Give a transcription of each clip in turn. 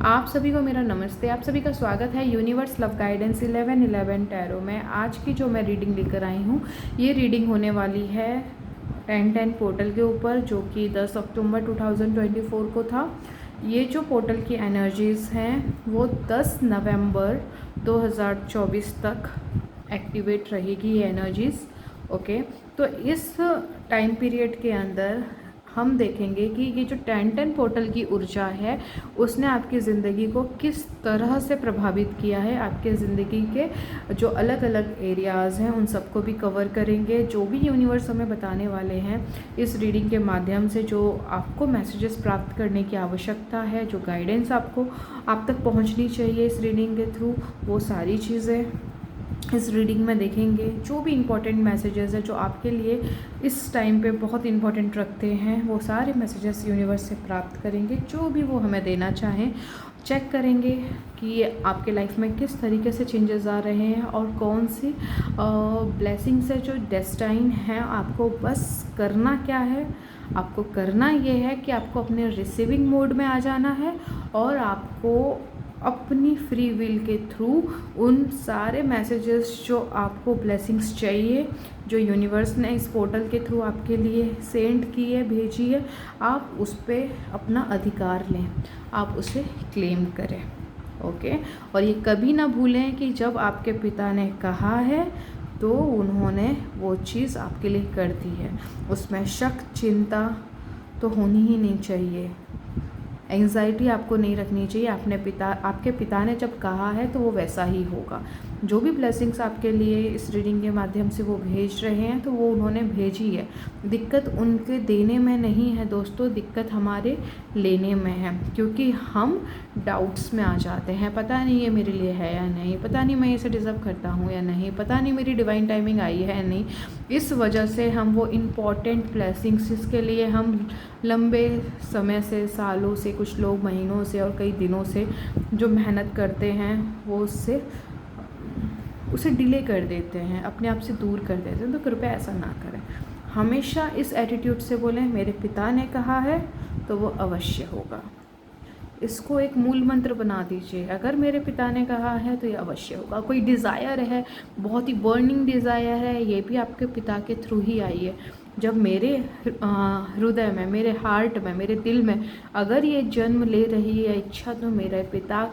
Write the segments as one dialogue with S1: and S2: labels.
S1: आप सभी को मेरा नमस्ते। आप सभी का स्वागत है यूनिवर्स लव गाइडेंस 1111 टैरो में। आज की जो मैं रीडिंग लेकर आई हूँ, ये रीडिंग होने वाली है 1010 पोर्टल के ऊपर, जो कि 10 अक्टूबर 2024 को था। ये जो पोर्टल की एनर्जीज़ हैं वो 10 नवंबर 2024 तक एक्टिवेट रहेगी ये एनर्जीज़। ओके, तो इस टाइम पीरियड के अंदर हम देखेंगे कि ये जो 1010 पोर्टल की ऊर्जा है उसने आपकी ज़िंदगी को किस तरह से प्रभावित किया है। आपके ज़िंदगी के जो अलग अलग एरियाज़ हैं उन सबको भी कवर करेंगे। जो भी यूनिवर्स हमें बताने वाले हैं इस रीडिंग के माध्यम से, जो आपको मैसेजेस प्राप्त करने की आवश्यकता है, जो गाइडेंस आपको आप तक पहुंचनी चाहिए इस रीडिंग के थ्रू, वो सारी चीज़ें इस रीडिंग में देखेंगे। जो भी इम्पोर्टेंट मैसेजेस हैं जो आपके लिए इस टाइम पे बहुत इम्पोर्टेंट रखते हैं, वो सारे मैसेजेस यूनिवर्स से प्राप्त करेंगे। जो भी वो हमें देना चाहें, चेक करेंगे कि आपके लाइफ में किस तरीके से चेंजेस आ रहे हैं और कौन सी ब्लेसिंग्स है जो डेस्टाइन है। आपको बस करना क्या है, आपको करना ये है कि आपको अपने रिसीविंग मोड में आ जाना है और आपको अपनी फ्री विल के थ्रू उन सारे मैसेजेस जो आपको ब्लेसिंग्स चाहिए, जो यूनिवर्स ने इस पोर्टल के थ्रू आपके लिए सेंड की है, भेजी है, आप उस पर अपना अधिकार लें, आप उसे क्लेम करें। ओके, और ये कभी ना भूलें कि जब आपके पिता ने कहा है तो उन्होंने वो चीज़ आपके लिए कर दी है। उसमें शक, चिंता तो होनी ही नहीं चाहिए, एंग्जाइटी आपको नहीं रखनी चाहिए। आपके पिता ने जब कहा है तो वो वैसा ही होगा। जो भी ब्लेसिंग्स आपके लिए इस रीडिंग के माध्यम से वो भेज रहे हैं तो वो उन्होंने भेजी है। दिक्कत उनके देने में नहीं है दोस्तों, दिक्कत हमारे लेने में है, क्योंकि हम डाउट्स में आ जाते हैं। पता नहीं ये मेरे लिए है या नहीं, पता नहीं मैं इसे डिज़र्व करता हूँ या नहीं, पता नहीं मेरी डिवाइन टाइमिंग आई है या नहीं। इस वजह से हम वो इम्पॉर्टेंट ब्लेसिंग्स जिसके लिए हम लंबे समय से, सालों से, कुछ लोग महीनों से और कई दिनों से जो मेहनत करते हैं, वो उसे डिले कर देते हैं, अपने आप से दूर कर देते हैं। तो कृपया ऐसा ना करें। हमेशा इस एटीट्यूड से बोलें, मेरे पिता ने कहा है तो वो अवश्य होगा। इसको एक मूल मंत्र बना दीजिए, अगर मेरे पिता ने कहा है तो ये अवश्य होगा। कोई डिज़ायर है, बहुत ही बर्निंग डिज़ायर है, ये भी आपके पिता के थ्रू ही आई है। जब मेरे हृदय में, मेरे हार्ट में, मेरे दिल में अगर ये जन्म ले रही है इच्छा, तो मेरे पिता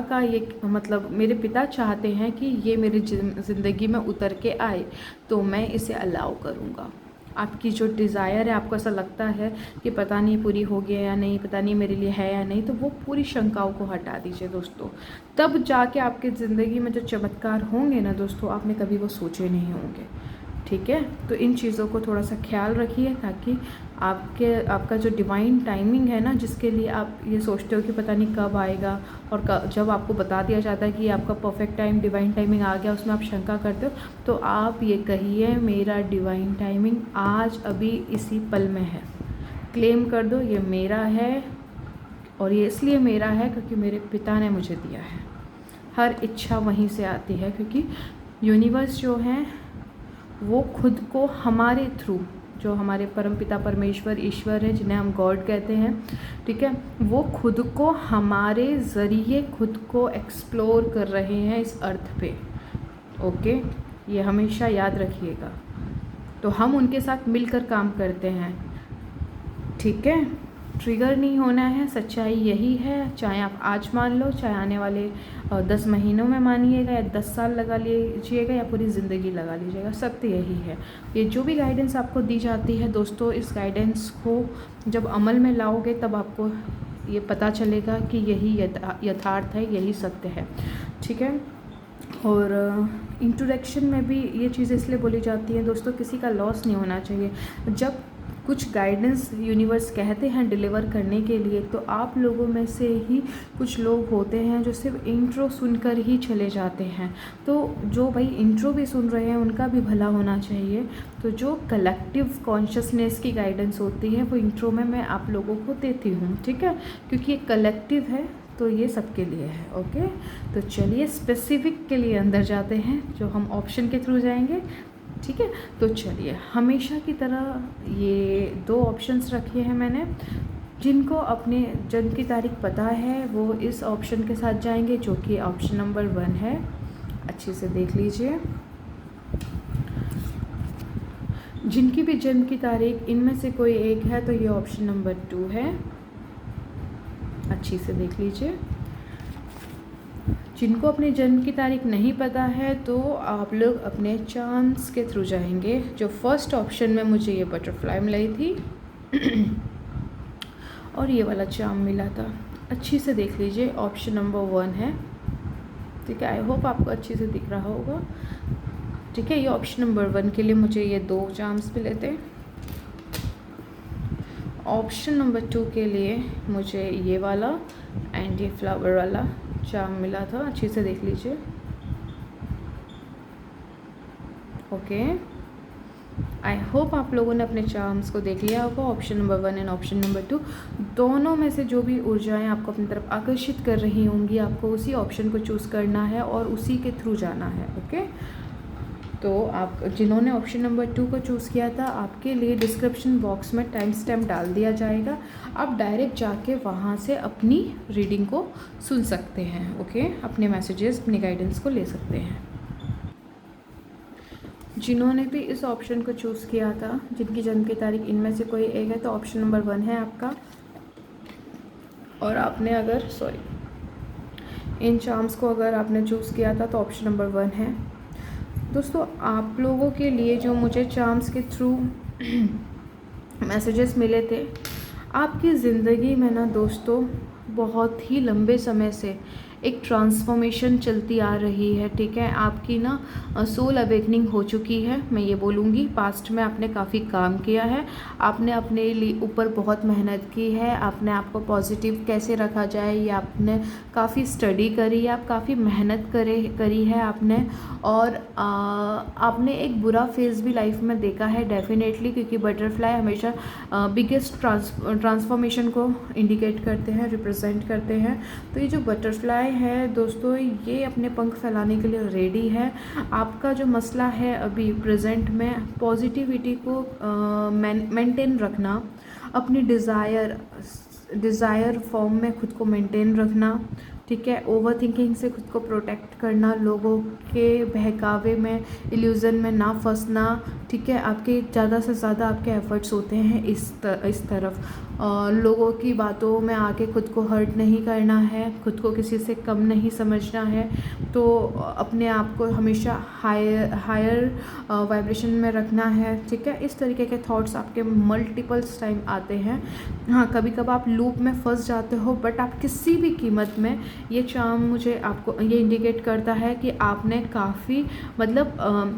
S1: का ये मतलब मेरे पिता चाहते हैं कि ये मेरी ज़िंदगी में उतर के आए, तो मैं इसे अलाउ करूँगा। आपकी जो डिज़ायर है, आपको ऐसा लगता है कि पता नहीं पूरी हो गया या नहीं, पता नहीं मेरे लिए है या नहीं, तो वो पूरी शंकाओं को हटा दीजिए दोस्तों। तब जाके आपकी ज़िंदगी में जो चमत्कार होंगे ना दोस्तों, आपने कभी वो सोचे नहीं होंगे। ठीक है, तो इन चीज़ों को थोड़ा सा ख्याल रखिए, ताकि आपका जो डिवाइन टाइमिंग है ना, जिसके लिए आप ये सोचते हो कि पता नहीं कब आएगा, और जब आपको बता दिया जाता है कि आपका परफेक्ट टाइम, डिवाइन टाइमिंग आ गया, उसमें आप शंका करते हो, तो आप ये कहिए, मेरा डिवाइन टाइमिंग आज अभी इसी पल में है। क्लेम कर दो, ये मेरा है, और ये इसलिए मेरा है क्योंकि मेरे पिता ने मुझे दिया है। हर इच्छा वहीं से आती है, क्योंकि यूनिवर्स जो है वो खुद को हमारे थ्रू, जो हमारे परमपिता परमेश्वर ईश्वर है, जिन्हें हम गॉड कहते हैं, ठीक है, वो खुद को हमारे ज़रिए खुद को एक्सप्लोर कर रहे हैं इस अर्थ पे। ओके, ये हमेशा याद रखिएगा। तो हम उनके साथ मिलकर काम करते हैं, ठीक है। ट्रिगर नहीं होना है, सच्चाई यही है। चाहे आप आज मान लो, चाहे आने वाले 10 महीनों में मानिएगा, या 10 साल लगा लीजिएगा, या पूरी ज़िंदगी लगा लीजिएगा, सत्य यही है। ये जो भी गाइडेंस आपको दी जाती है दोस्तों, इस गाइडेंस को जब अमल में लाओगे तब आपको ये पता चलेगा कि यही यथार्थ है, यही सत्य है, ठीक है। और इंट्रोडक्शन में भी ये चीज़ इसलिए बोली जाती है दोस्तों, किसी का लॉस नहीं होना चाहिए। जब कुछ गाइडेंस यूनिवर्स कहते हैं डिलीवर करने के लिए, तो आप लोगों में से ही कुछ लोग होते हैं जो सिर्फ इंट्रो सुनकर ही चले जाते हैं। तो जो भाई इंट्रो भी सुन रहे हैं उनका भी भला होना चाहिए। तो जो कलेक्टिव कॉन्शियसनेस की गाइडेंस होती है वो इंट्रो में मैं आप लोगों को देती हूँ, ठीक है, क्योंकि ये कलेक्टिव है, तो ये सबके लिए है। ओके, तो चलिए स्पेसिफिक के लिए अंदर जाते हैं, जो हम ऑप्शन के थ्रू जाएंगे, ठीक है। तो चलिए, हमेशा की तरह ये 2 ऑप्शंस रखे हैं मैंने। जिनको अपने जन्म की तारीख पता है वो इस ऑप्शन के साथ जाएंगे, जो कि ऑप्शन नंबर 1 है। अच्छे से देख लीजिए। जिनकी भी जन्म की तारीख इनमें से कोई एक है तो ये ऑप्शन नंबर 2 है। अच्छी से देख लीजिए। जिनको अपने जन्म की तारीख नहीं पता है तो आप लोग अपने चार्म्स के थ्रू जाएंगे। जो फर्स्ट ऑप्शन में मुझे ये बटरफ्लाई मिलाई थी और ये वाला चार्म मिला था। अच्छी से देख लीजिए, ऑप्शन नंबर 1 है। ठीक है, आई होप आपको अच्छी से दिख रहा होगा। ठीक है, ये ऑप्शन नंबर 1 के लिए मुझे ये 2 चार्म्स मिले थे। ऑप्शन नंबर 2 के लिए मुझे ये वाला एंड ये फ्लावर वाला चार्म मिला था। अच्छे से देख लीजिए। ओके, आई होप आप लोगों ने अपने चार्म्स को देख लिया होगा। Option number 1 and option number 2 दोनों में से जो भी ऊर्जाएं आपको अपनी तरफ आकर्षित कर रही होंगी, आपको उसी ऑप्शन को चूज़ करना है और उसी के थ्रू जाना है। ओके, तो आप जिन्होंने ऑप्शन नंबर 2 को चूज़ किया था, आपके लिए डिस्क्रिप्शन बॉक्स में टाइम स्टैम्प डाल दिया जाएगा। आप डायरेक्ट जाके वहाँ से अपनी रीडिंग को सुन सकते हैं। ओके, अपने मैसेजेस, अपनी गाइडेंस को ले सकते हैं। जिन्होंने भी इस ऑप्शन को चूज़ किया था, जिनकी जन्म की तारीख इनमें से कोई एक है, तो ऑप्शन नंबर 1 है आपका। और आपने अगर इन चार्म्स को अगर आपने चूज़ किया था तो ऑप्शन नंबर 1 है। दोस्तों, आप लोगों के लिए जो मुझे चार्म्स के थ्रू मैसेजेस मिले थे, आपकी ज़िंदगी में ना दोस्तों बहुत ही लंबे समय से एक ट्रांसफॉर्मेशन चलती आ रही है। ठीक है, आपकी ना सोल अवेकनिंग हो चुकी है। मैं ये बोलूँगी, पास्ट में आपने काफ़ी काम किया है, आपने अपने लिए ऊपर बहुत मेहनत की है, आपने आपको पॉजिटिव कैसे रखा जाए ये आपने काफ़ी स्टडी करी है, आप काफ़ी मेहनत करी है आपने। और आपने एक बुरा फेज़ भी लाइफ में देखा है डेफिनेटली, क्योंकि बटरफ्लाई हमेशा बिगेस्ट ट्रांसफॉर्मेशन को इंडिकेट करते हैं, रिप्रेजेंट करते हैं। तो ये जो बटरफ्लाई है दोस्तों, ये अपने पंख फैलाने के लिए रेडी है। आपका जो मसला है अभी प्रेजेंट में, पॉजिटिविटी को मेंटेन रखना, अपनी डिज़ायर फॉर्म में खुद को मेंटेन रखना। ठीक है, ओवर थिंकिंग से खुद को प्रोटेक्ट करना, लोगों के बहकावे में, इल्यूज़न में ना फंसना। ठीक है, आपके ज़्यादा से ज़्यादा आपके एफ़र्ट्स होते हैं इस तरफ। लोगों की बातों में आके खुद को हर्ट नहीं करना है, खुद को किसी से कम नहीं समझना है। तो अपने आप को हमेशा हायर वाइब्रेशन में रखना है। ठीक है, इस तरीके के थॉट्स आपके मल्टीपल्स टाइम आते हैं। हाँ, कभी कभार आप लूप में फंस जाते हो, बट आप किसी भी कीमत में, ये चार्म मुझे आपको ये इंडिकेट करता है कि आपने काफ़ी मतलब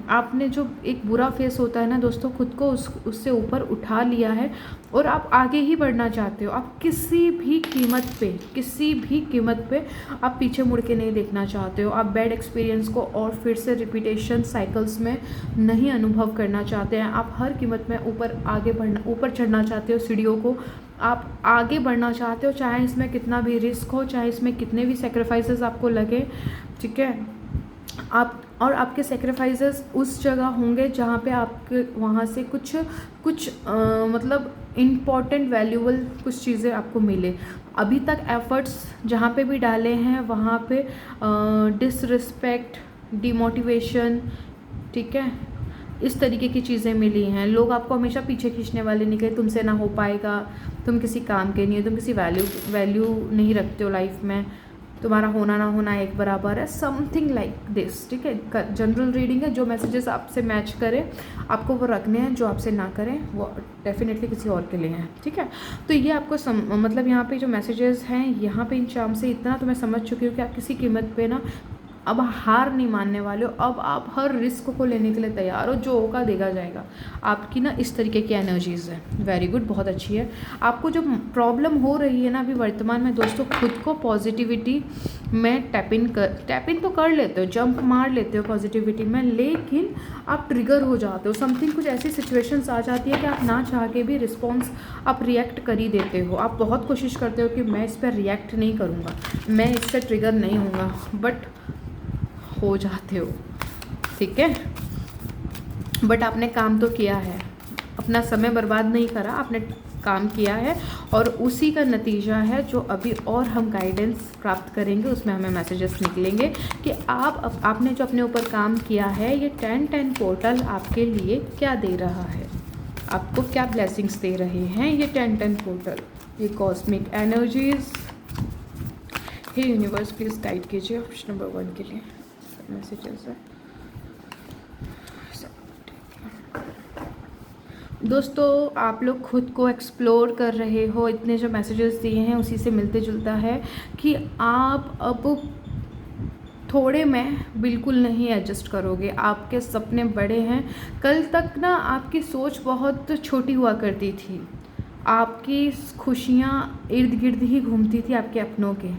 S1: आपने जो एक बुरा फेस होता है ना दोस्तों, खुद को उससे ऊपर उठा लिया है और आप आगे ही बढ़ना चाहते हो। आप किसी भी कीमत पे आप पीछे मुड़ के नहीं देखना चाहते हो। आप बैड एक्सपीरियंस को और फिर से रिपीटेशन साइकिल्स में नहीं अनुभव करना चाहते हैं। आप हर कीमत में ऊपर चढ़ना चाहते हो सीढ़ियों को। आप आगे बढ़ना चाहते हो, चाहे इसमें कितना भी रिस्क हो, चाहे इसमें कितने भी सेक्रीफाइसेस आपको लगे। ठीक है, आपके सेक्रीफाइसेस उस जगह होंगे जहाँ पे आपके वहाँ से कुछ मतलब इम्पॉर्टेंट वैल्यूबल कुछ चीज़ें आपको मिले। अभी तक एफर्ट्स जहाँ पे भी डाले हैं वहाँ पे डिसरिस्पेक्ट, डिमोटिवेशन, ठीक है, इस तरीके की चीज़ें मिली हैं। लोग आपको हमेशा पीछे खींचने वाले निकले, तुमसे ना हो पाएगा, तुम किसी काम के नहीं हो, तुम किसी वैल्यू नहीं रखते हो लाइफ में, तुम्हारा होना ना होना एक बराबर है, समथिंग लाइक दिस। ठीक है, जनरल रीडिंग है। जो मैसेजेस आपसे मैच करें आपको वो रखने हैं, जो आपसे ना करें वो डेफिनेटली किसी और के लिए हैं। ठीक है, तो ये आपको मतलब यहाँ पे जो मैसेजेस हैं, यहाँ पे इन चार्म से इतना तो मैं समझ चुकी हूँ कि आप किसी कीमत पे ना अब हार नहीं मानने वाले हो। अब आप हर रिस्क को लेने के लिए तैयार हो, जो होगा देखा जाएगा। आपकी ना इस तरीके की एनर्जीज़ है। वेरी गुड, बहुत अच्छी है। आपको जो प्रॉब्लम हो रही है ना अभी वर्तमान में दोस्तों, खुद को पॉजिटिविटी में टैप इन तो कर लेते हो, जंप मार लेते हो पॉजिटिविटी में, लेकिन आप ट्रिगर हो जाते हो। समथिंग कुछ ऐसी सिचुएशंस आ जाती है कि आप ना चाह के भी रिस्पॉन्स आप रिएक्ट कर ही देते हो। आप बहुत कोशिश करते हो कि मैं इस पर रिएक्ट नहीं करूँगा, मैं इससे ट्रिगर नहीं होऊंगा, बट हो जाते हो। ठीक है, बट आपने काम तो किया है, अपना समय बर्बाद नहीं करा, आपने काम किया है और उसी का नतीजा है जो अभी और हम गाइडेंस प्राप्त करेंगे, उसमें हमें मैसेजेस निकलेंगे कि आपने जो अपने ऊपर काम किया है, ये 10-10 पोर्टल आपके लिए क्या दे रहा है, आपको क्या ब्लेसिंग्स दे रहे हैं ये 10-10 पोर्टल, ये cosmic energies. Hey universe please guide कीजिए ऑप्शन नंबर 1 के लिए मैसेजेस है। दोस्तों आप लोग खुद को एक्सप्लोर कर रहे हो, इतने जो मैसेजेस दिए हैं उसी से मिलते जुलता है कि आप अब थोड़े में बिल्कुल नहीं एडजस्ट करोगे। आपके सपने बड़े हैं। कल तक ना आपकी सोच बहुत छोटी हुआ करती थी, आपकी खुशियाँ इर्द गिर्द ही घूमती थी आपके अपनों के,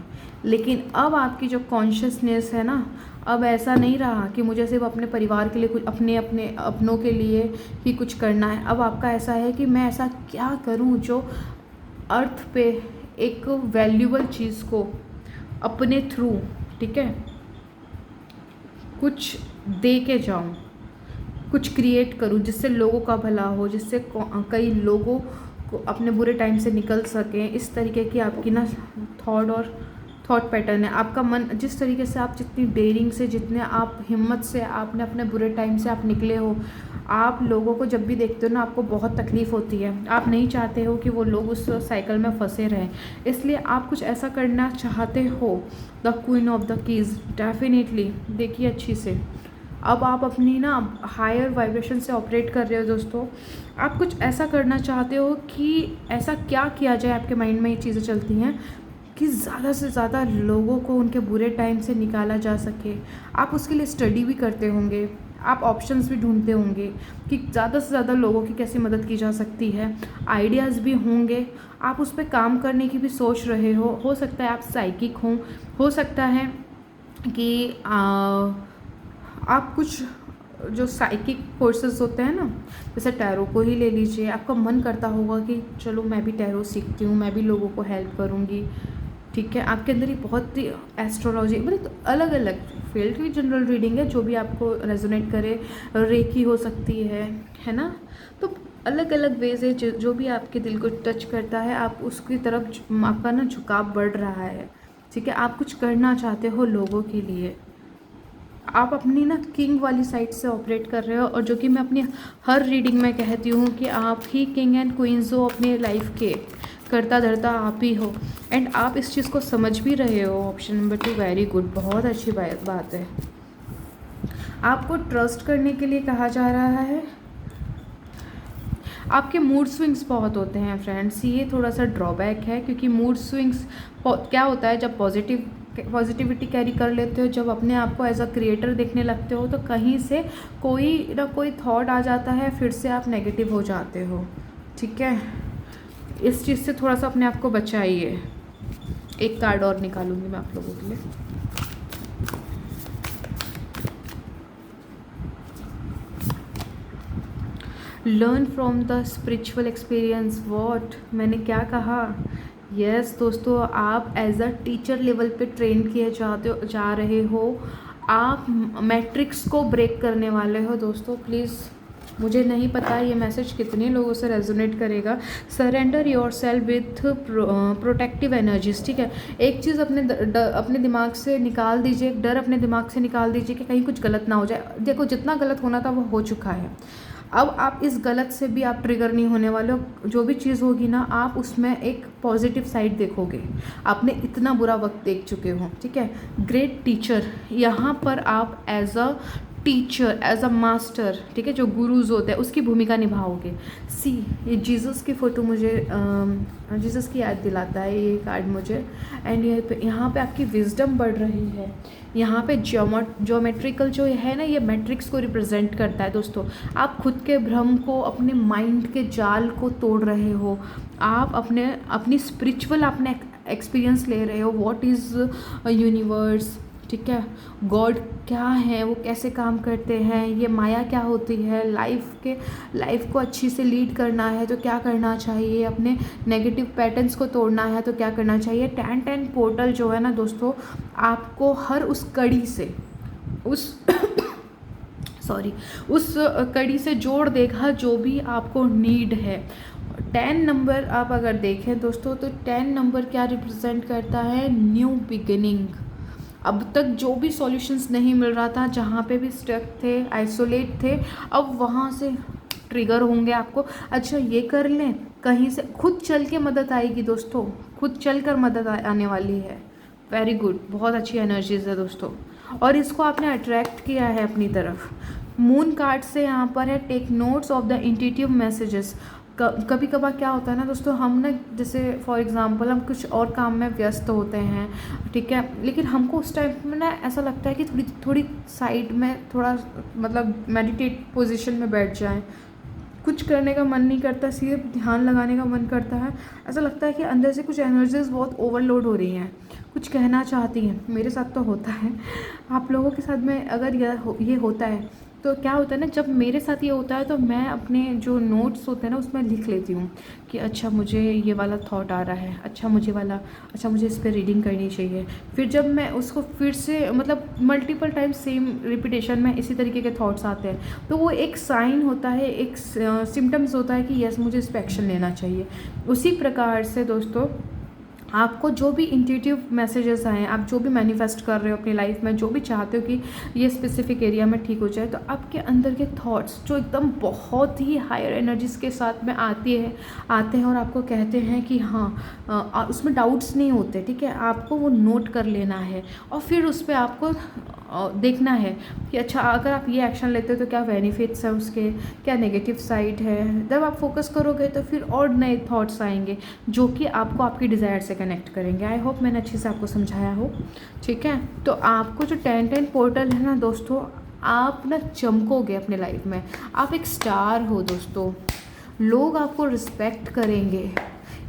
S1: लेकिन अब आपकी जो कॉन्शियसनेस है ना, अब ऐसा नहीं रहा कि मुझे सिर्फ अपने परिवार के लिए कुछ, अपने अपनों के लिए ही कुछ करना है। अब आपका ऐसा है कि मैं ऐसा क्या करूं जो अर्थ पे एक वैल्यूबल चीज़ को अपने थ्रू, ठीक है, कुछ दे के जाऊँ, कुछ क्रिएट करूँ जिससे लोगों का भला हो, जिससे कई लोगों को अपने बुरे टाइम से निकल सकें। इस तरीके की आपकी ना थॉट पैटर्न है। आपका मन जिस तरीके से, आप जितनी डेयरिंग से, जितने आप हिम्मत से आपने अपने बुरे टाइम से आप निकले हो, आप लोगों को जब भी देखते हो ना आपको बहुत तकलीफ़ होती है। आप नहीं चाहते हो कि वो लोग उस साइकिल में फंसे रहें, इसलिए आप कुछ ऐसा करना चाहते हो। The queen of the keys, definitely देखिए अच्छी से, अब आप अपनी ना हायर वाइब्रेशन से ऑपरेट कर रहे हो दोस्तों। आप कुछ ऐसा करना चाहते हो कि ऐसा क्या किया जाए, आपके माइंड में ये चीज़ें चलती हैं कि ज़्यादा से ज़्यादा लोगों को उनके बुरे टाइम से निकाला जा सके। आप उसके लिए स्टडी भी करते होंगे, आप ऑप्शंस भी ढूंढते होंगे कि ज़्यादा से ज़्यादा लोगों की कैसे मदद की जा सकती है। आइडियाज़ भी होंगे, आप उस पर काम करने की भी सोच रहे हो सकता है आप साइकिक हो सकता है कि आप कुछ जो साइकिक फोर्सेस होते हैं ना, जैसे टैरो को ही ले लीजिए, आपका मन करता होगा कि चलो मैं भी टैरो सीखती हूँ, मैं भी लोगों को हेल्प करूँगी, ठीक है। आपके अंदर ही बहुत ही एस्ट्रोलॉजी, मतलब तो अलग अलग फील्ड की जनरल रीडिंग है, जो भी आपको रेजोनेट करे, रेकी हो सकती है ना। तो अलग अलग वेज है, जो भी आपके दिल को टच करता है, आप उसकी तरफ आपका ना झुकाव बढ़ रहा है, ठीक है। आप कुछ करना चाहते हो लोगों के लिए, आप अपनी ना किंग वाली साइड से ऑपरेट कर रहे हो, और जो कि मैं अपनी हर रीडिंग में कहती हूँ कि आप ही किंग एंड क्वींस हो अपने लाइफ के, करता धरता आप ही हो, एंड आप इस चीज़ को समझ भी रहे हो। ऑप्शन नंबर 2 वेरी गुड, बहुत अच्छी बात है। आपको ट्रस्ट करने के लिए कहा जा रहा है। आपके मूड स्विंग्स बहुत होते हैं फ्रेंड्स, ये थोड़ा सा ड्रॉबैक है, क्योंकि मूड स्विंग्स क्या होता है, जब पॉजिटिविटी कैरी कर लेते हो, जब अपने आप को एज अ क्रिएटर देखने लगते हो, तो कहीं से कोई ना कोई थॉट आ जाता है, फिर से आप नेगेटिव हो जाते हो, ठीक है। इस चीज़ से थोड़ा सा अपने आप को बचाइए। एक कार्ड और निकालूंगी मैं आप लोगों के लिए। Learn from the spiritual experience. What, मैंने क्या कहा? यस दोस्तों, आप एज अ टीचर लेवल पे ट्रेन किए जा रहे हो। आप मैट्रिक्स को ब्रेक करने वाले हो दोस्तों। प्लीज़, मुझे नहीं पता ये मैसेज कितने लोगों से रेजोनेट करेगा। Surrender your self with protective energies, ठीक है। एक चीज़ अपने दिमाग से निकाल दीजिए, एक डर अपने दिमाग से निकाल दीजिए कि कहीं कुछ गलत ना हो जाए। देखो, जितना गलत होना था वो हो चुका है। अब आप इस गलत से भी आप ट्रिगर नहीं होने वाले हो। जो भी चीज़ होगी ना, आप उसमें एक पॉजिटिव साइड देखोगे। आपने इतना बुरा वक्त देख चुके हो, ठीक है। ग्रेट टीचर, यहाँ पर आप as a teacher, as a master, ठीक है, जो गुरुज होते हैं उसकी भूमिका निभाओगे। सी, ये जीसस की फ़ोटो मुझे जीसस की याद दिलाता है ये कार्ड मुझे। एंड यहाँ पे आपकी विजडम बढ़ रही है। यहाँ पे ज्योमेट्रिकल जो है ना, ये मैट्रिक्स को रिप्रेजेंट करता है दोस्तों। आप खुद के भ्रम को, अपने माइंड के जाल को तोड़ रहे हो। आप अपनी स्पिरिचुअल अपने एक्सपीरियंस ले रहे हो। व्हाट इज़ यूनिवर्स, ठीक है, गॉड क्या है, वो कैसे काम करते हैं, ये माया क्या होती है, लाइफ को अच्छी से लीड करना है तो क्या करना चाहिए, अपने नेगेटिव पैटर्न्स को तोड़ना है तो क्या करना चाहिए। 10-10 पोर्टल जो है ना दोस्तों, आपको हर उस कड़ी से उस कड़ी से जोड़ देगा जो भी आपको नीड है। 10 नंबर आप अगर देखें दोस्तों, तो 10 नंबर क्या रिप्रेजेंट करता है? New beginning. अब तक जो भी सॉल्यूशंस नहीं मिल रहा था, जहाँ पे भी स्टक थे, आइसोलेट थे, अब वहाँ से ट्रिगर होंगे आपको। अच्छा ये कर लें, कहीं से खुद चल के मदद आएगी दोस्तों, खुद चल कर मदद आने वाली है। वेरी गुड, बहुत अच्छी एनर्जीज है दोस्तों, और इसको आपने अट्रैक्ट किया है अपनी तरफ। मून कार्ड से यहाँ पर है take notes of the intuitive messages. कभी कभार क्या होता है ना दोस्तों, हम ना जैसे फॉर एग्जांपल हम कुछ और काम में व्यस्त होते हैं, ठीक है, लेकिन हमको उस टाइम में ना ऐसा लगता है कि थोड़ी थोड़ी साइड में थोड़ा मतलब मेडिटेट पोजीशन में बैठ जाएं, कुछ करने का मन नहीं करता, सिर्फ ध्यान लगाने का मन करता है। ऐसा लगता है कि अंदर से कुछ एनर्जीज बहुत ओवरलोड हो रही हैं, कुछ कहना चाहती हैं। मेरे साथ तो होता है, आप लोगों के साथ में अगर ये होता है तो क्या होता है ना, जब मेरे साथ ये होता है तो मैं अपने जो नोट्स होते हैं ना उसमें लिख लेती हूँ कि अच्छा मुझे ये वाला थॉट आ रहा है, अच्छा मुझे इस पर रीडिंग करनी चाहिए। फिर जब मैं उसको फिर से मतलब मल्टीपल टाइम सेम रिपीटेशन में इसी तरीके के थॉट्स आते हैं, तो वो एक साइन होता है, एक सिम्टम्स होता है कि यस मुझे इस पर एक्शन लेना चाहिए। उसी प्रकार से दोस्तों आपको जो भी इंट्यूटिव मैसेजेस आए, आप जो भी मैनिफेस्ट कर रहे हो अपनी लाइफ में, जो भी चाहते हो कि ये स्पेसिफिक एरिया में ठीक हो जाए, तो आपके अंदर के थॉट्स जो एकदम बहुत ही हायर एनर्जीज के साथ में आते हैं और आपको कहते हैं कि हाँ, उसमें डाउट्स नहीं होते, ठीक है, आपको वो नोट कर लेना है और फिर उस पर आपको देखना है कि अच्छा अगर आप ये एक्शन लेते हो तो क्या बेनिफिट्स है उसके, क्या नेगेटिव साइड है। जब आप फोकस करोगे तो फिर और नए थॉट्स आएंगे जो कि आपको आपकी डिज़ायर से कनेक्ट करेंगे। आई होप मैंने अच्छे से आपको समझाया हो, ठीक है। तो आपको जो 10-10 पोर्टल है ना दोस्तों, आप ना चमकोगे अपने लाइफ में, आप एक स्टार हो दोस्तों, लोग आपको रिस्पेक्ट करेंगे।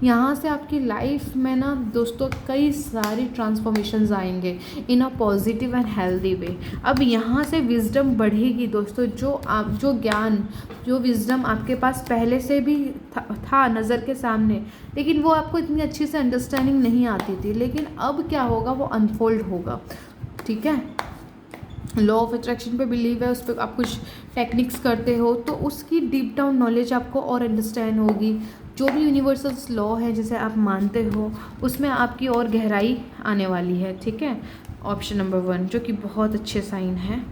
S1: यहाँ से आपकी लाइफ में ना दोस्तों कई सारी ट्रांसफॉर्मेशंस आएंगे in a positive and healthy way. अब यहाँ से विजडम बढ़ेगी दोस्तों, जो ज्ञान जो विजडम आपके पास पहले से भी था नज़र के सामने, लेकिन वो आपको इतनी अच्छी से अंडरस्टैंडिंग नहीं आती थी, लेकिन अब क्या होगा, वो अनफोल्ड होगा, ठीक है। लॉ ऑफ अट्रैक्शन पे बिलीव है, उस पर आप कुछ टेक्निक्स करते हो तो उसकी डीप डाउन नॉलेज आपको और अंडरस्टैंड होगी। जो भी यूनिवर्सल लॉ है जिसे आप मानते हो उसमें आपकी और गहराई आने वाली है, ठीक है। ऑप्शन नंबर 1 जो कि बहुत अच्छे साइन है।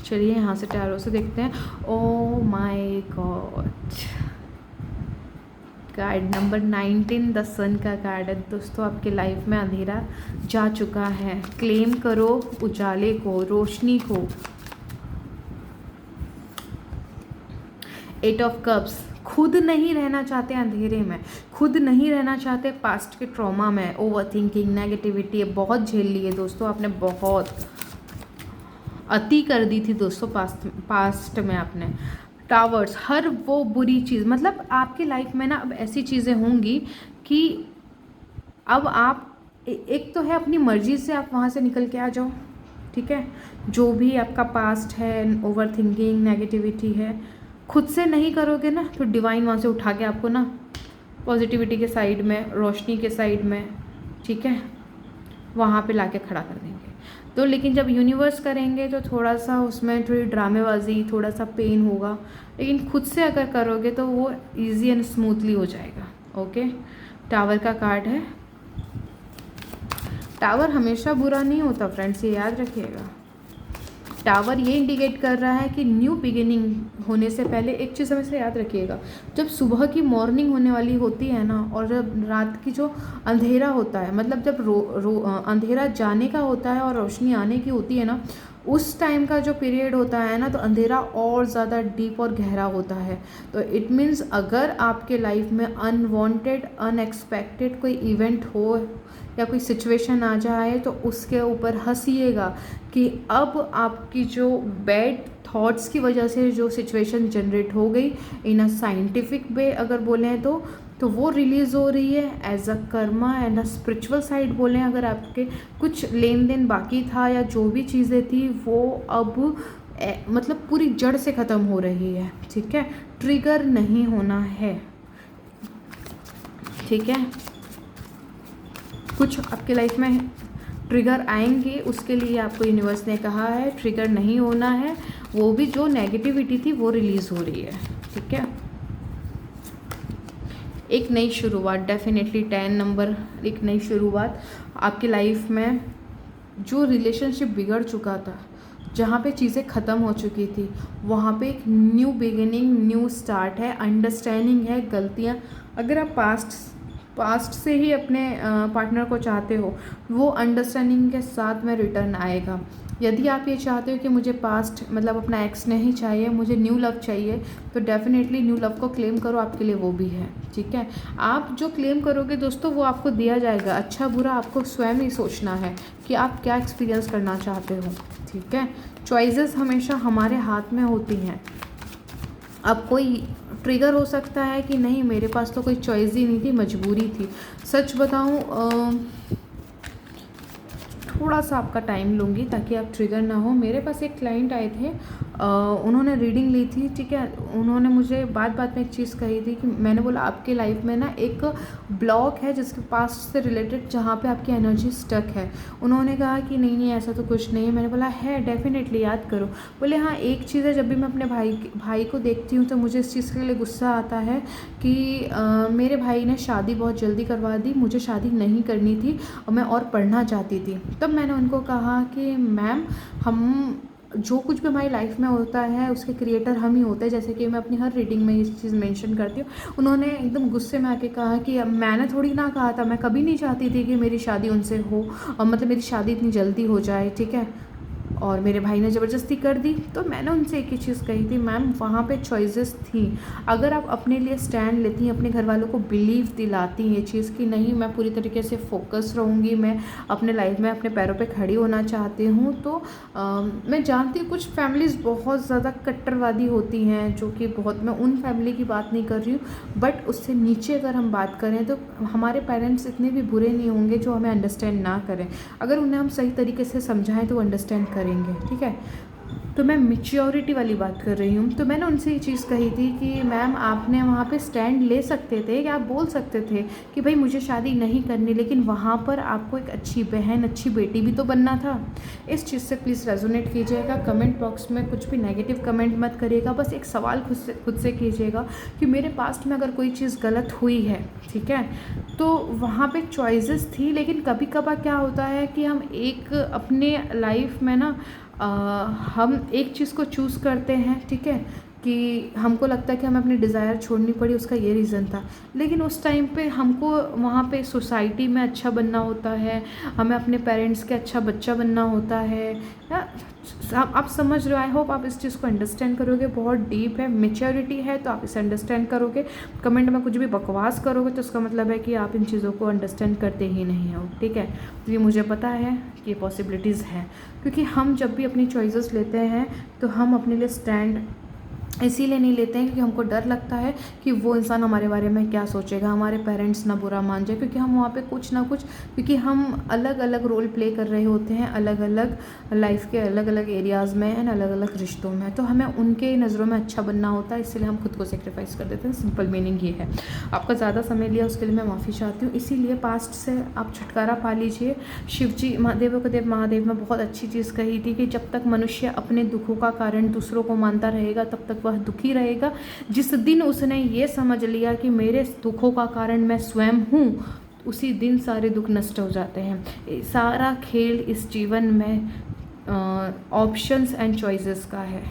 S1: चलिए यहाँ से टैरो से देखते हैं। Oh my god, card number 19 the sun का कार्ड है दोस्तों। आपके लाइफ में अंधेरा जा चुका है, क्लेम करो उजाले को, रोशनी को। 8 ऑफ कप्स, खुद नहीं रहना चाहते अंधेरे में, खुद नहीं रहना चाहते पास्ट के ट्रॉमा में, ओवर थिंकिंग, नेगेटिविटी बहुत झेल ली है दोस्तों आपने, बहुत अति कर दी थी दोस्तों पास्ट में आपने। टावर्स, हर वो बुरी चीज़, मतलब आपकी लाइफ में ना अब ऐसी चीज़ें होंगी कि अब आप एक तो है अपनी मर्जी से आप वहाँ से निकल के आ जाओ, ठीक है। जो भी आपका पास्ट है, ओवर थिंकिंग, नेगेटिविटी है, खुद से नहीं करोगे ना तो डिवाइन वहाँ से उठा के आपको ना पॉजिटिविटी के साइड में, रोशनी के साइड में, ठीक है, वहाँ पे लाके खड़ा कर देंगे। तो लेकिन जब यूनिवर्स करेंगे तो थोड़ा सा उसमें थोड़ी ड्रामेबाजी, थोड़ा सा पेन होगा, लेकिन खुद से अगर करोगे तो वो इजी एंड स्मूथली हो जाएगा, ओके। टावर का कार्ड है। टावर हमेशा बुरा नहीं होता फ्रेंड्स, ये याद रखिएगा। टावर ये इंडिकेट कर रहा है कि न्यू बिगिनिंग होने से पहले एक चीज़ हमेशा याद रखिएगा, जब सुबह की मॉर्निंग होने वाली होती है ना, और जब रात की जो अंधेरा होता है, मतलब जब अंधेरा जाने का होता है और रोशनी आने की होती है ना, उस टाइम का जो पीरियड होता है ना, तो अंधेरा और ज़्यादा डीप और गहरा होता है। तो इट मीन्स अगर आपके लाइफ में अनवांटेड, अनएक्सपेक्टेड कोई इवेंट हो या कोई सिचुएशन आ जाए तो उसके ऊपर हंसिएगा कि अब आपकी जो बैड थॉट्स की वजह से जो सिचुएशन जनरेट हो गई, इन अ साइंटिफिक वे अगर बोलें तो वो रिलीज़ हो रही है as a karma and a spiritual side बोलें, अगर आपके कुछ लेन देन बाकी था या जो भी चीज़ें थी वो अब मतलब पूरी जड़ से ख़त्म हो रही है, ठीक है। ट्रिगर नहीं होना है, ठीक है। कुछ आपके लाइफ में ट्रिगर आएंगे, उसके लिए आपको यूनिवर्स ने कहा है ट्रिगर नहीं होना है, वो भी जो नेगेटिविटी थी वो रिलीज़ हो रही है, ठीक है। एक नई शुरुआत, डेफिनेटली 10 नंबर, एक नई शुरुआत आपकी लाइफ में। जो रिलेशनशिप बिगड़ चुका था, जहाँ पे चीज़ें ख़त्म हो चुकी थी, वहाँ पे एक न्यू बिगिनिंग, न्यू स्टार्ट है, अंडरस्टैंडिंग है। गलतियाँ, अगर आप पास्ट से ही अपने पार्टनर को चाहते हो, वो अंडरस्टैंडिंग के साथ में रिटर्न आएगा। यदि आप ये चाहते हो कि मुझे पास्ट मतलब अपना एक्स नहीं चाहिए, मुझे न्यू लव चाहिए, तो डेफिनेटली न्यू लव को क्लेम करो, आपके लिए वो भी है, ठीक है। आप जो क्लेम करोगे दोस्तों, वो आपको दिया जाएगा। अच्छा बुरा आपको स्वयं ही सोचना है कि आप क्या एक्सपीरियंस करना चाहते हो, ठीक है। चॉइसेस हमेशा हमारे हाथ में होती हैं। अब कोई ट्रिगर हो सकता है कि नहीं मेरे पास तो कोई चॉइस ही नहीं थी, मजबूरी थी। सच बताऊं, थोड़ा सा आपका टाइम लूँगी ताकि आप ट्रिगर ना हो। मेरे पास एक क्लाइंट आए थे, उन्होंने रीडिंग ली थी, ठीक है। उन्होंने मुझे बात में एक चीज़ कही थी कि मैंने बोला आपके लाइफ में ना एक ब्लॉक है जिसके पास से रिलेटेड, जहाँ पे आपकी एनर्जी स्टक है। उन्होंने कहा कि नहीं ऐसा तो कुछ नहीं है। मैंने बोला है, डेफिनेटली याद करो। बोले हाँ, एक चीज़ है, जब भी मैं अपने भाई को देखती हूँ तो मुझे इस चीज़ के लिए गुस्सा आता है कि मेरे भाई ने शादी बहुत जल्दी करवा दी, मुझे शादी नहीं करनी थी और मैं और पढ़ना चाहती थी। तब मैंने उनको कहा कि मैम, हम जो कुछ भी हमारी लाइफ में होता है उसके क्रिएटर हम ही होते हैं, जैसे कि मैं अपनी हर रीडिंग में इस चीज़ मेंशन करती हूँ। उन्होंने एकदम गुस्से में आके कहा कि मैंने थोड़ी ना कहा था, मैं कभी नहीं चाहती थी कि मेरी शादी उनसे हो, और मतलब मेरी शादी इतनी जल्दी हो जाए, ठीक है। और मेरे भाई ने ज़बरदस्ती कर दी। तो मैंने उनसे एक ही चीज़ कही थी, मैम वहाँ पे चॉइसेस थी। अगर आप अपने लिए स्टैंड लेती हैं, अपने घर वालों को बिलीव दिलाती हैं ये चीज़ कि नहीं मैं पूरी तरीके से फोकस रहूँगी, मैं अपने लाइफ में अपने पैरों पे खड़ी होना चाहती हूँ, तो मैं जानती हूँ कुछ फैमिलीज़ बहुत ज़्यादा कट्टरवादी होती हैं, जो कि बहुत, मैं उन फैमिली की बात नहीं कर रही हूँ, बट उससे नीचे अगर हम बात करें तो हमारे पेरेंट्स इतने भी बुरे नहीं होंगे जो हमें अंडरस्टैंड ना करें। अगर उन्हें हम सही तरीके से समझाएं तो अंडरस्टैंड करेंगे, ठीक है। तो मैं मैच्योरिटी वाली बात कर रही हूँ। तो मैंने उनसे ये चीज़ कही थी कि मैम आपने वहाँ पे स्टैंड ले सकते थे, कि आप बोल सकते थे कि भाई मुझे शादी नहीं करनी, लेकिन वहाँ पर आपको एक अच्छी बहन, अच्छी बेटी भी तो बनना था। इस चीज़ से प्लीज़ रेजोनेट कीजिएगा। कमेंट बॉक्स में कुछ भी नेगेटिव कमेंट मत करिएगा, बस एक सवाल खुद से कीजिएगा कि मेरे पास्ट में अगर कोई चीज़ गलत हुई है, ठीक है, तो वहाँ पे चॉइसेस थी, लेकिन कभी कभार क्या होता है कि हम एक अपने लाइफ में ना हम एक चीज़ को चूज़ करते हैं, ठीक है, कि हमको लगता है कि हमें अपनी डिज़ायर छोड़नी पड़ी, उसका ये रीज़न था। लेकिन उस टाइम पे हमको वहाँ पे सोसाइटी में अच्छा बनना होता है, हमें अपने पेरेंट्स के अच्छा बच्चा बनना होता है। आप समझ रहे हो, आई होप आप इस चीज़ को अंडरस्टैंड करोगे। बहुत डीप है, मैच्योरिटी है, तो आप इसे अंडरस्टैंड करोगे। कमेंट में कुछ भी बकवास करोगे तो उसका मतलब है कि आप इन चीज़ों को अंडरस्टैंड करते ही नहीं हो, ठीक है। तो ये मुझे पता है कि ये पॉसिबिलिटीज़ हैं, क्योंकि हम जब भी अपनी चॉइसेस लेते हैं तो हम अपने लिए स्टैंड इसीलिए नहीं लेते हैं क्योंकि हमको डर लगता है कि वो इंसान हमारे बारे में क्या सोचेगा, हमारे पेरेंट्स ना बुरा मान जाए, क्योंकि हम वहाँ पे कुछ ना कुछ, क्योंकि हम अलग अलग रोल प्ले कर रहे होते हैं, अलग अलग लाइफ के अलग अलग एरियाज़ में एंड अलग अलग रिश्तों में। तो हमें उनके नज़रों में अच्छा बनना होता है, इसलिए हम खुद को सेक्रीफाइस कर देते हैं। सिंपल मीनिंग ये है। आपका ज़्यादा समय लिया उसके लिए मैं माफ़ी चाहती हूँ। इसीलिए पास्ट से आप छुटकारा पा लीजिए। शिवजी महादेव में बहुत अच्छी चीज़ कही थी कि जब तक मनुष्य अपने दुखों का कारण दूसरों को मानता रहेगा तब तक वह दुखी रहेगा। जिस दिन उसने ये समझ लिया कि मेरे दुखों का कारण मैं स्वयं हूँ, उसी दिन सारे दुख नष्ट हो जाते हैं। सारा खेल इस जीवन में ऑप्शंस एंड चॉइसेस का है।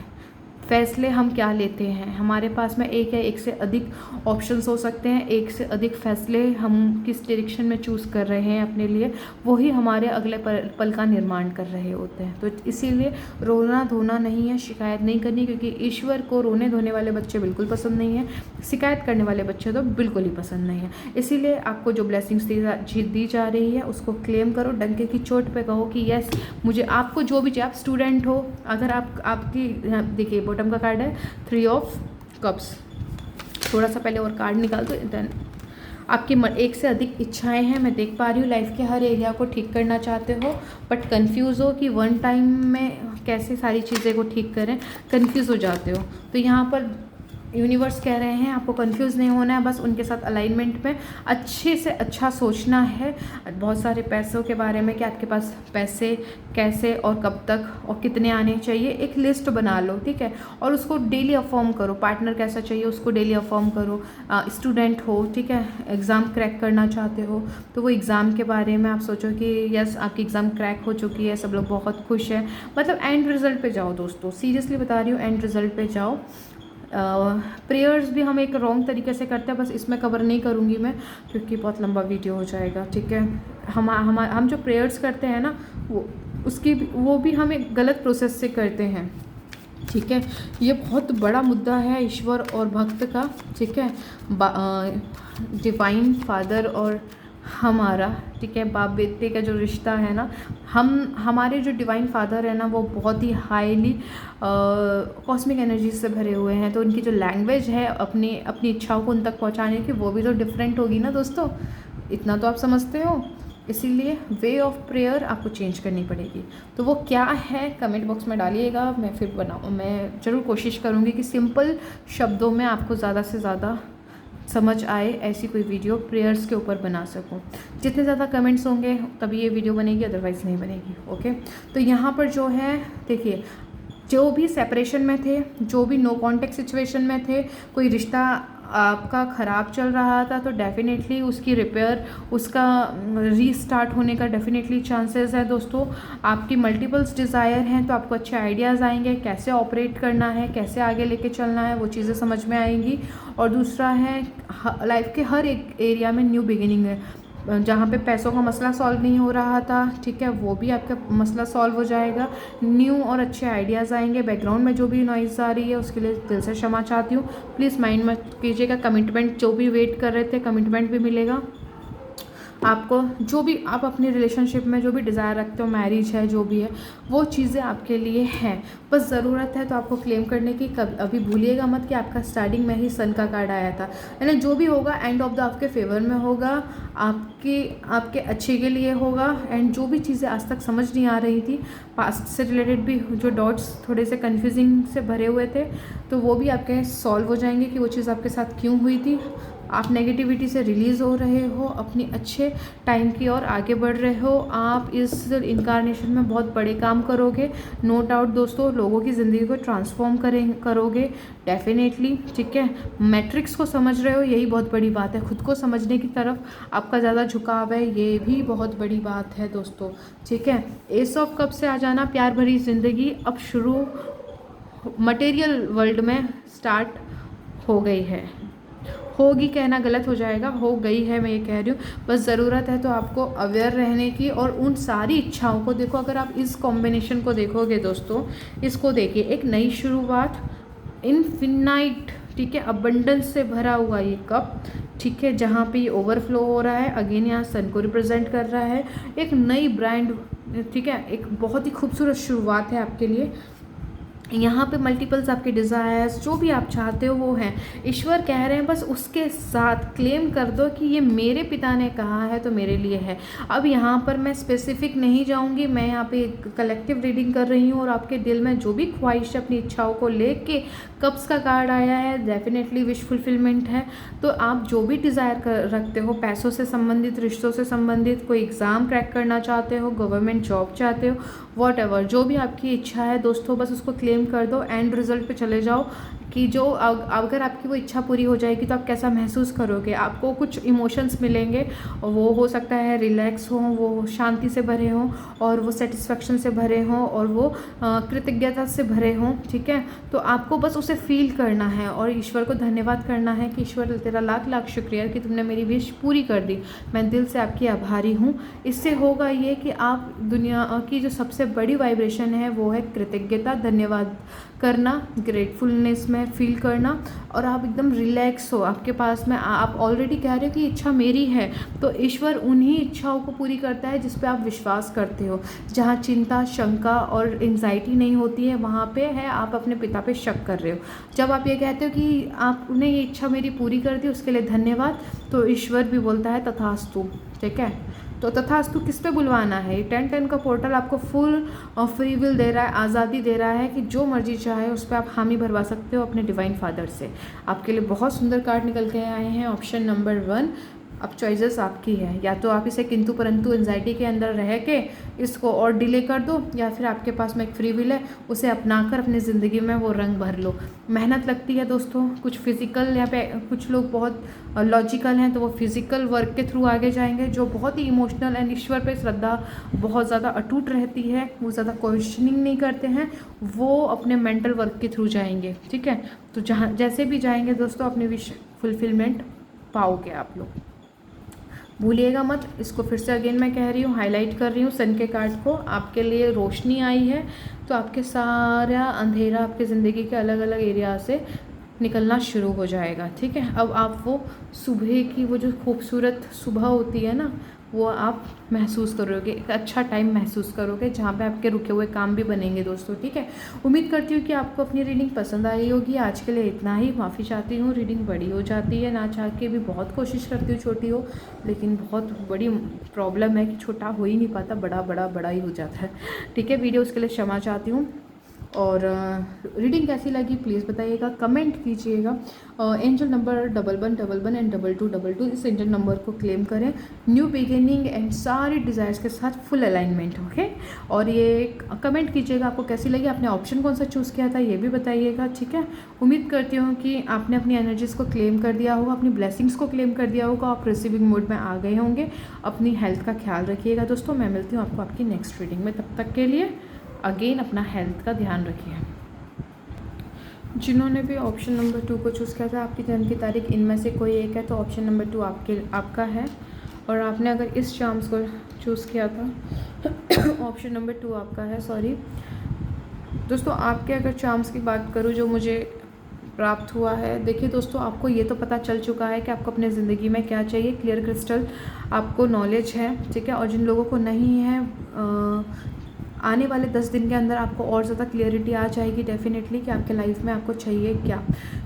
S1: फैसले हम क्या लेते हैं, हमारे पास में एक या एक से अधिक ऑप्शंस हो सकते हैं, एक से अधिक फैसले हम किस डायरेक्शन में चूज़ कर रहे हैं अपने लिए, वही हमारे अगले पल का निर्माण कर रहे होते हैं। तो इसीलिए रोना धोना नहीं है, शिकायत नहीं करनी, क्योंकि ईश्वर को रोने धोने वाले बच्चे बिल्कुल पसंद नहीं है, शिकायत करने वाले बच्चे तो बिल्कुल ही पसंद नहीं है। इसीलिए आपको जो ब्लेसिंग्स दी जा रही है उसको क्लेम करो, डंके की चोट पे कहो कि यस मुझे, आपको जो भी चाहिए, आप स्टूडेंट हो, अगर आपकी देखिए बॉटम का कार्ड है 3 ऑफ कप्स, थोड़ा सा पहले और कार्ड निकाल दो। देन आपकी एक से अधिक इच्छाएं हैं, मैं देख पा रही हूँ। लाइफ के हर एरिया को ठीक करना चाहते हो बट कंफ्यूज हो कि वन टाइम में कैसे सारी चीज़ें को ठीक करें, कंफ्यूज हो जाते हो। तो यहाँ पर यूनिवर्स कह रहे हैं आपको कंफ्यूज नहीं होना है, बस उनके साथ अलाइनमेंट में अच्छे से अच्छा सोचना है। बहुत सारे पैसों के बारे में कि आपके पास पैसे कैसे और कब तक और कितने आने चाहिए, एक लिस्ट बना लो, ठीक है, और उसको डेली अफर्म करो। पार्टनर कैसा चाहिए उसको डेली अफर्म करो। स्टूडेंट हो, ठीक है, एग्ज़ाम क्रैक करना चाहते हो तो वो एग्ज़ाम के बारे में आप सोचो कि यस आपकी एग्ज़ाम क्रैक हो चुकी है, सब लोग बहुत खुश है, मतलब एंड रिज़ल्ट पे जाओ दोस्तों, सीरियसली बता रही हूँ, एंड रिज़ल्ट पे जाओ। प्रेयर्स भी हम एक रॉन्ग तरीके से करते हैं, बस इसमें कवर नहीं करूँगी मैं क्योंकि बहुत लंबा वीडियो हो जाएगा, ठीक है। हम जो प्रेयर्स करते हैं ना वो भी हम एक गलत प्रोसेस से करते हैं, ठीक है। ये बहुत बड़ा मुद्दा है ईश्वर और भक्त का, ठीक है। डिवाइन फादर और हमारा, ठीक है, बाप बेटे का जो रिश्ता है ना, हमारे जो डिवाइन फादर है ना वो बहुत ही हाईली कॉस्मिक एनर्जी से भरे हुए हैं, तो उनकी जो लैंग्वेज है अपनी इच्छाओं को उन तक पहुंचाने की वो भी तो डिफरेंट होगी ना दोस्तों, इतना तो आप समझते हो। इसीलिए वे ऑफ प्रेयर आपको चेंज करनी पड़ेगी। तो वो क्या है कमेंट बॉक्स में डालिएगा, मैं फिर मैं ज़रूर कोशिश करूँगी कि सिंपल शब्दों में आपको ज़्यादा से ज़्यादा समझ आए ऐसी कोई वीडियो प्रेयर्स के ऊपर बना सकूं। जितने ज़्यादा कमेंट्स होंगे तभी ये वीडियो बनेगी, अदरवाइज़ नहीं बनेगी, ओके। तो यहाँ पर जो है देखिए, जो भी सेपरेशन में थे, जो भी नो कॉन्टेक्ट सिचुएशन में थे, कोई रिश्ता आपका ख़राब चल रहा था तो डेफिनेटली उसकी रिपेयर, उसका रीस्टार्ट होने का डेफिनेटली चांसेस है दोस्तों। आपकी मल्टीपल्स डिज़ायर हैं तो आपको अच्छे आइडियाज़ आएंगे, कैसे ऑपरेट करना है, कैसे आगे लेके चलना है, वो चीज़ें समझ में आएंगी। और दूसरा है लाइफ के हर एक एरिया में न्यू बिगिनिंग है। जहाँ पे पैसों का मसला सॉल्व नहीं हो रहा था, ठीक है, वो भी आपका मसला सॉल्व हो जाएगा। न्यू और अच्छे आइडियाज़ आएंगे। बैकग्राउंड में जो भी नॉइज़ आ रही है उसके लिए दिल से क्षमा चाहती हूँ, प्लीज़ माइंड मत कीजिएगा। कमिटमेंट जो भी वेट कर रहे थे, कमिटमेंट भी मिलेगा आपको। जो भी आप अपने रिलेशनशिप में जो भी डिज़ायर रखते हो, मैरिज है जो भी है, वो चीज़ें आपके लिए हैं, बस ज़रूरत है तो आपको क्लेम करने की। अभी भूलिएगा मत कि आपका स्टार्टिंग में ही सन का कार्ड आया था, यानी जो भी होगा एंड ऑफ द आपके फेवर में होगा, आपके अच्छे के लिए होगा। एंड जो भी चीज़ें आज तक समझ नहीं आ रही थी, पास्ट से रिलेटेड भी जो डॉट्स थोड़े से कन्फ्यूजिंग से भरे हुए थे, तो वो भी आपके सॉल्व हो जाएंगे कि वो चीज़ आपके साथ क्यों हुई थी। आप नेगेटिविटी से रिलीज़ हो रहे हो, अपनी अच्छे टाइम की ओर आगे बढ़ रहे हो। आप इस इनकारनेशन में बहुत बड़े काम करोगे, नो डाउट दोस्तों, लोगों की ज़िंदगी को ट्रांसफॉर्म करोगे डेफिनेटली, ठीक है। मैट्रिक्स को समझ रहे हो, यही बहुत बड़ी बात है। खुद को समझने की तरफ आपका ज़्यादा झुकाव है, ये भी बहुत बड़ी बात है दोस्तों, ठीक है। एस ऑफ कप से आ जाना, प्यार भरी ज़िंदगी अब शुरू मटेरियल वर्ल्ड में स्टार्ट हो गई है। होगी कहना गलत हो जाएगा, हो गई है मैं ये कह रही हूँ। बस ज़रूरत है तो आपको अवेयर रहने की और उन सारी इच्छाओं को देखो। अगर आप इस कॉम्बिनेशन को देखोगे दोस्तों, इसको देखिए, एक नई शुरुआत, इनफिनाइट, ठीक है, अबंडेंस से भरा हुआ ये कप, ठीक है, जहाँ पे ये ओवरफ्लो हो रहा है। अगेन यहाँ सन को रिप्रेजेंट कर रहा है, एक नई ब्रांड, ठीक है, एक बहुत ही खूबसूरत शुरुआत है आपके लिए। यहाँ पे मल्टीपल्स आपके डिज़ायर्स जो भी आप चाहते हो वो हैं। ईश्वर कह रहे हैं बस उसके साथ क्लेम कर दो कि ये मेरे पिता ने कहा है तो मेरे लिए है। अब यहाँ पर मैं स्पेसिफिक नहीं जाऊँगी, मैं यहाँ पे कलेक्टिव रीडिंग कर रही हूँ और आपके दिल में जो भी ख्वाहिश अपनी इच्छाओं को लेके, कप्स का कार्ड आया है, डेफिनेटली विश फुलफिलमेंट है। तो आप जो भी डिज़ायर रखते हो, पैसों से संबंधित, रिश्तों से संबंधित, कोई एग्ज़ाम क्रैक करना चाहते हो, गवर्नमेंट जॉब चाहते हो, वॉटएवर जो भी आपकी इच्छा है दोस्तों, बस उसको क्लेम कर दो। एंड रिजल्ट पे चले जाओ कि जो अगर आपकी वो इच्छा पूरी हो जाएगी तो आप कैसा महसूस करोगे। आपको कुछ इमोशंस मिलेंगे, वो हो सकता है रिलैक्स हो, वो शांति से भरे हों, और वो सेटिस्फेक्शन से भरे हों, और वो कृतज्ञता से भरे हों, ठीक है। तो आपको बस उसे फील करना है और ईश्वर को धन्यवाद करना है कि ईश्वर तेरा लाख लाख शुक्रिया कि तुमने मेरी विश पूरी कर दी, मैं दिल से आपकी आभारी हूँ। इससे होगा ये कि आप दुनिया की जो सबसे बड़ी वाइब्रेशन है वो है कृतज्ञता, धन्यवाद करना, ग्रेटफुलनेस में फील करना, और आप एकदम रिलैक्स हो। आपके पास में आप ऑलरेडी कह रहे हो कि इच्छा मेरी है, तो ईश्वर उन्हीं इच्छाओं को पूरी करता है जिस पे आप विश्वास करते हो। जहाँ चिंता, शंका और एंजाइटी नहीं होती है, वहाँ पे है आप अपने पिता पे शक कर रहे हो। जब आप ये कहते हो कि आपने ये इच्छा मेरी पूरी कर दी, उसके लिए धन्यवाद, तो ईश्वर भी बोलता है तथास्तु, ठीक है। तो तथास्तु किस पे बुलवाना है। 10-10 का पोर्टल आपको फुल फ्री विल दे रहा है, आज़ादी दे रहा है कि जो मर्जी चाहे उस पर आप हामी भरवा सकते हो अपने डिवाइन फादर से। आपके लिए बहुत सुंदर कार्ड निकल के आए हैं, ऑप्शन नंबर 1। अब चॉइसेस आपकी है, या तो आप इसे किंतु परंतु एंजाइटी के अंदर रह के इसको और डिले कर दो, या फिर आपके पास में एक फ्री विल है, उसे अपनाकर अपनी ज़िंदगी में वो रंग भर लो। मेहनत लगती है दोस्तों, कुछ फिज़िकल, यहाँ पे कुछ लोग बहुत लॉजिकल हैं तो वो फिज़िकल वर्क के थ्रू आगे जाएंगे, जो बहुत ही इमोशनल एंड ईश्वर पे श्रद्धा बहुत ज़्यादा अटूट रहती है, वो ज़्यादा क्वेश्चनिंग नहीं करते हैं, वो अपने मेंटल वर्क के थ्रू जाएंगे। ठीक है, तो जहाँ जैसे भी जाएंगे दोस्तों अपनी विश फुलफिलमेंट पाओगे आप लोग, भूलिएगा मत। इसको फिर से अगेन मैं कह रही हूँ, हाईलाइट कर रही हूँ सन के कार्ड को। आपके लिए रोशनी आई है तो आपके सारा अंधेरा आपकी ज़िंदगी के अलग अलग एरिया से निकलना शुरू हो जाएगा। ठीक है, अब आप वो सुबह की वो जो खूबसूरत सुबह होती है ना, वो आप महसूस करोगे, एक अच्छा टाइम महसूस करोगे जहाँ पे आपके रुके हुए काम भी बनेंगे दोस्तों। ठीक है, उम्मीद करती हूँ कि आपको अपनी रीडिंग पसंद आई होगी। आज के लिए इतना ही, माफ़ी चाहती हूँ, रीडिंग बड़ी हो जाती है, ना चाह के भी बहुत कोशिश करती हूँ छोटी हो, लेकिन बहुत बड़ी प्रॉब्लम है कि छोटा हो ही नहीं पाता, बड़ा बड़ा बड़ा ही हो जाता है। ठीक है, वीडियो उसके लिए क्षमा चाहती हूँ। और रीडिंग कैसी लगी प्लीज़ बताइएगा, कमेंट कीजिएगा। एंजल नंबर 1111 एंड 2222, इस एंजल नंबर को क्लेम करें, न्यू बिगिनिंग एंड सारी डिज़ायर्स के साथ फुल अलाइनमेंट। ओके, और ये कमेंट कीजिएगा आपको कैसी लगी, आपने ऑप्शन कौन सा चूज़ किया था ये भी बताइएगा। ठीक है, उम्मीद करती हूँ कि आपने अपनी एनर्जीज़ को क्लेम कर दिया होगा, अपनी ब्लेसिंग्स को क्लेम कर दिया होगा, आप रिसीविंग मोड में आ गए होंगे। अपनी हेल्थ का ख्याल रखिएगा दोस्तों, मैं मिलती हूँ आपको आपकी नेक्स्ट रीडिंग में, तब तक के लिए अगेन अपना हेल्थ का ध्यान रखिए। जिन्होंने भी ऑप्शन नंबर 2 को चूज़ किया था, आपकी जन्म की तारीख इनमें से कोई एक है तो ऑप्शन नंबर 2 आपका है। और आपने अगर इस चार्म्स को चूज़ किया था ऑप्शन नंबर 2 आपका है। सॉरी दोस्तों, आपके अगर चार्म्स की बात करूँ जो मुझे प्राप्त हुआ है, देखिए दोस्तों, आपको ये तो पता चल चुका है कि आपको अपने ज़िंदगी में क्या चाहिए, क्लियर क्रिस्टल आपको नॉलेज है। ठीक है, और जिन लोगों को नहीं है, आने वाले 10 दिन के अंदर आपको और ज़्यादा क्लियरिटी आ जाएगी डेफिनेटली कि आपके लाइफ में आपको चाहिए क्या।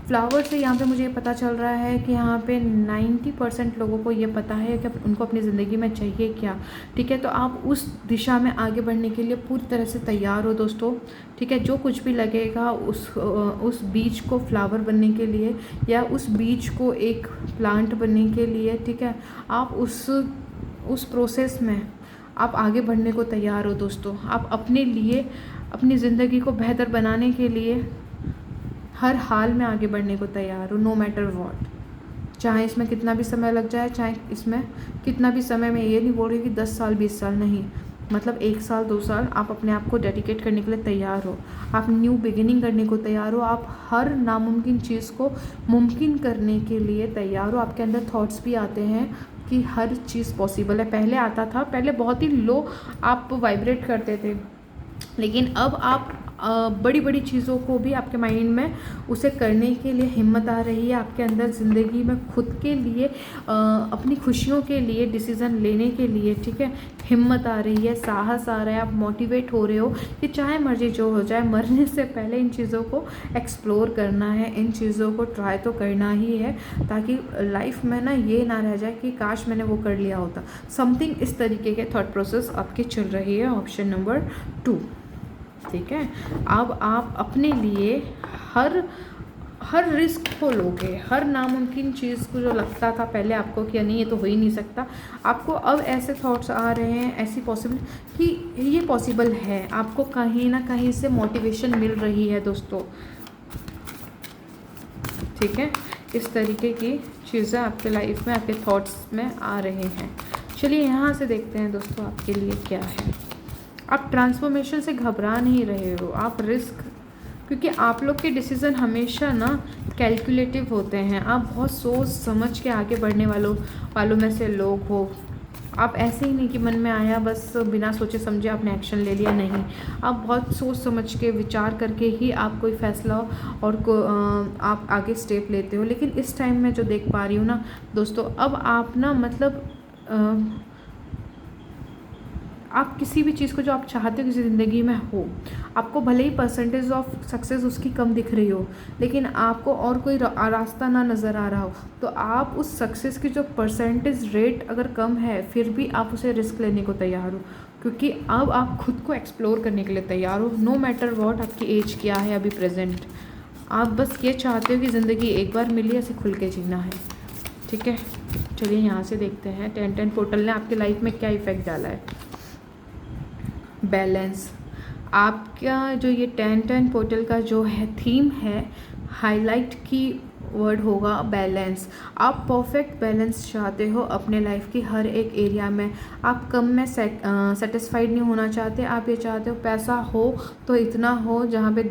S1: फ्लावर से यहाँ पे मुझे ये पता चल रहा है कि यहाँ पे 90% लोगों को ये पता है कि उनको अपनी ज़िंदगी में चाहिए क्या। ठीक है, तो आप उस दिशा में आगे बढ़ने के लिए पूरी तरह से तैयार हो दोस्तों। ठीक है, जो कुछ भी लगेगा उस बीज को फ्लावर बनने के लिए या उस बीज को एक प्लांट बनने के लिए, ठीक है, आप उस प्रोसेस में आप आगे बढ़ने को तैयार हो दोस्तों। आप अपने लिए अपनी ज़िंदगी को बेहतर बनाने के लिए हर हाल में आगे बढ़ने को तैयार हो, नो मैटर व्हाट। चाहे इसमें कितना भी समय लग जाए, चाहे इसमें कितना भी समय, मैं ये नहीं बोल रही कि 10 साल 20 साल नहीं, मतलब 1 साल 2 साल आप अपने आप को डेडिकेट करने के लिए तैयार हो, आप न्यू बिगिनिंग करने को तैयार हो, आप हर नामुमकिन चीज़ को मुमकिन करने के लिए तैयार हो। आपके अंदर थॉट्स भी आते हैं कि हर चीज़ पॉसिबल है। पहले आता था, पहले बहुत ही लो आप वाइब्रेट करते थे, लेकिन अब आप बड़ी बड़ी चीज़ों को भी आपके माइंड में उसे करने के लिए हिम्मत आ रही है। आपके अंदर ज़िंदगी में खुद के लिए अपनी खुशियों के लिए डिसीज़न लेने के लिए, ठीक है, हिम्मत आ रही है, साहस आ रहा है, आप मोटिवेट हो रहे हो कि चाहे मर्जी जो हो जाए, मरने से पहले इन चीज़ों को एक्सप्लोर करना है, इन चीज़ों को ट्राई तो करना ही है, ताकि लाइफ में ना ये ना रह जाए कि काश मैंने वो कर लिया होता। समथिंग इस तरीके के थॉट प्रोसेस आपकी चल रही है, ऑप्शन नंबर 2। ठीक है, अब आप अपने लिए हर रिस्क को लोगे, हर नामुमकिन चीज़ को जो लगता था पहले आपको कि नहीं ये तो हो ही नहीं सकता, आपको अब ऐसे थॉट्स आ रहे हैं, ऐसी पॉसिबल कि ये पॉसिबल है। आपको कहीं ना कहीं से मोटिवेशन मिल रही है दोस्तों। ठीक है, इस तरीके की चीज़ें आपके लाइफ में, आपके थॉट्स में आ रहे हैं। चलिए यहाँ से देखते हैं दोस्तों आपके लिए क्या है। आप ट्रांसफॉर्मेशन से घबरा नहीं रहे हो, आप रिस्क, क्योंकि आप लोग के डिसीज़न हमेशा ना कैलकुलेटिव होते हैं। आप बहुत सोच समझ के आगे बढ़ने वालों में से लोग हो। आप ऐसे ही नहीं कि मन में आया बस बिना सोचे समझे आपने एक्शन ले लिया, नहीं, आप बहुत सोच समझ के विचार करके ही आप कोई फैसला और आप आगे स्टेप लेते हो। लेकिन इस टाइम में जो देख पा रही हूँ ना दोस्तों, अब आप ना मतलब आप किसी भी चीज़ को जो आप चाहते हो किसी ज़िंदगी में हो, आपको भले ही परसेंटेज ऑफ सक्सेस उसकी कम दिख रही हो, लेकिन आपको और कोई रास्ता ना नज़र आ रहा हो, तो आप उस सक्सेस की जो परसेंटेज रेट अगर कम है फिर भी आप उसे रिस्क लेने को तैयार हो, क्योंकि अब आप खुद को एक्सप्लोर करने के लिए तैयार हो। नो मैटर वॉट आपकी एज क्या है अभी प्रेजेंट, आप बस ये चाहते हो कि ज़िंदगी एक बार मिली ऐसे खुल के जीना है। ठीक है, चलिए यहाँ से देखते हैं 10-10 पोर्टल ने आपकी लाइफ में क्या इफ़ेक्ट डाला है। बैलेंस, आपका जो ये 10-10 पोर्टल का जो है थीम है, हाईलाइट की वर्ड होगा बैलेंस। आप परफेक्ट बैलेंस चाहते हो अपने लाइफ की हर एक एरिया में। आप कम में सेटिस्फाइड नहीं होना चाहते, आप ये चाहते हो पैसा हो तो इतना हो जहाँ पे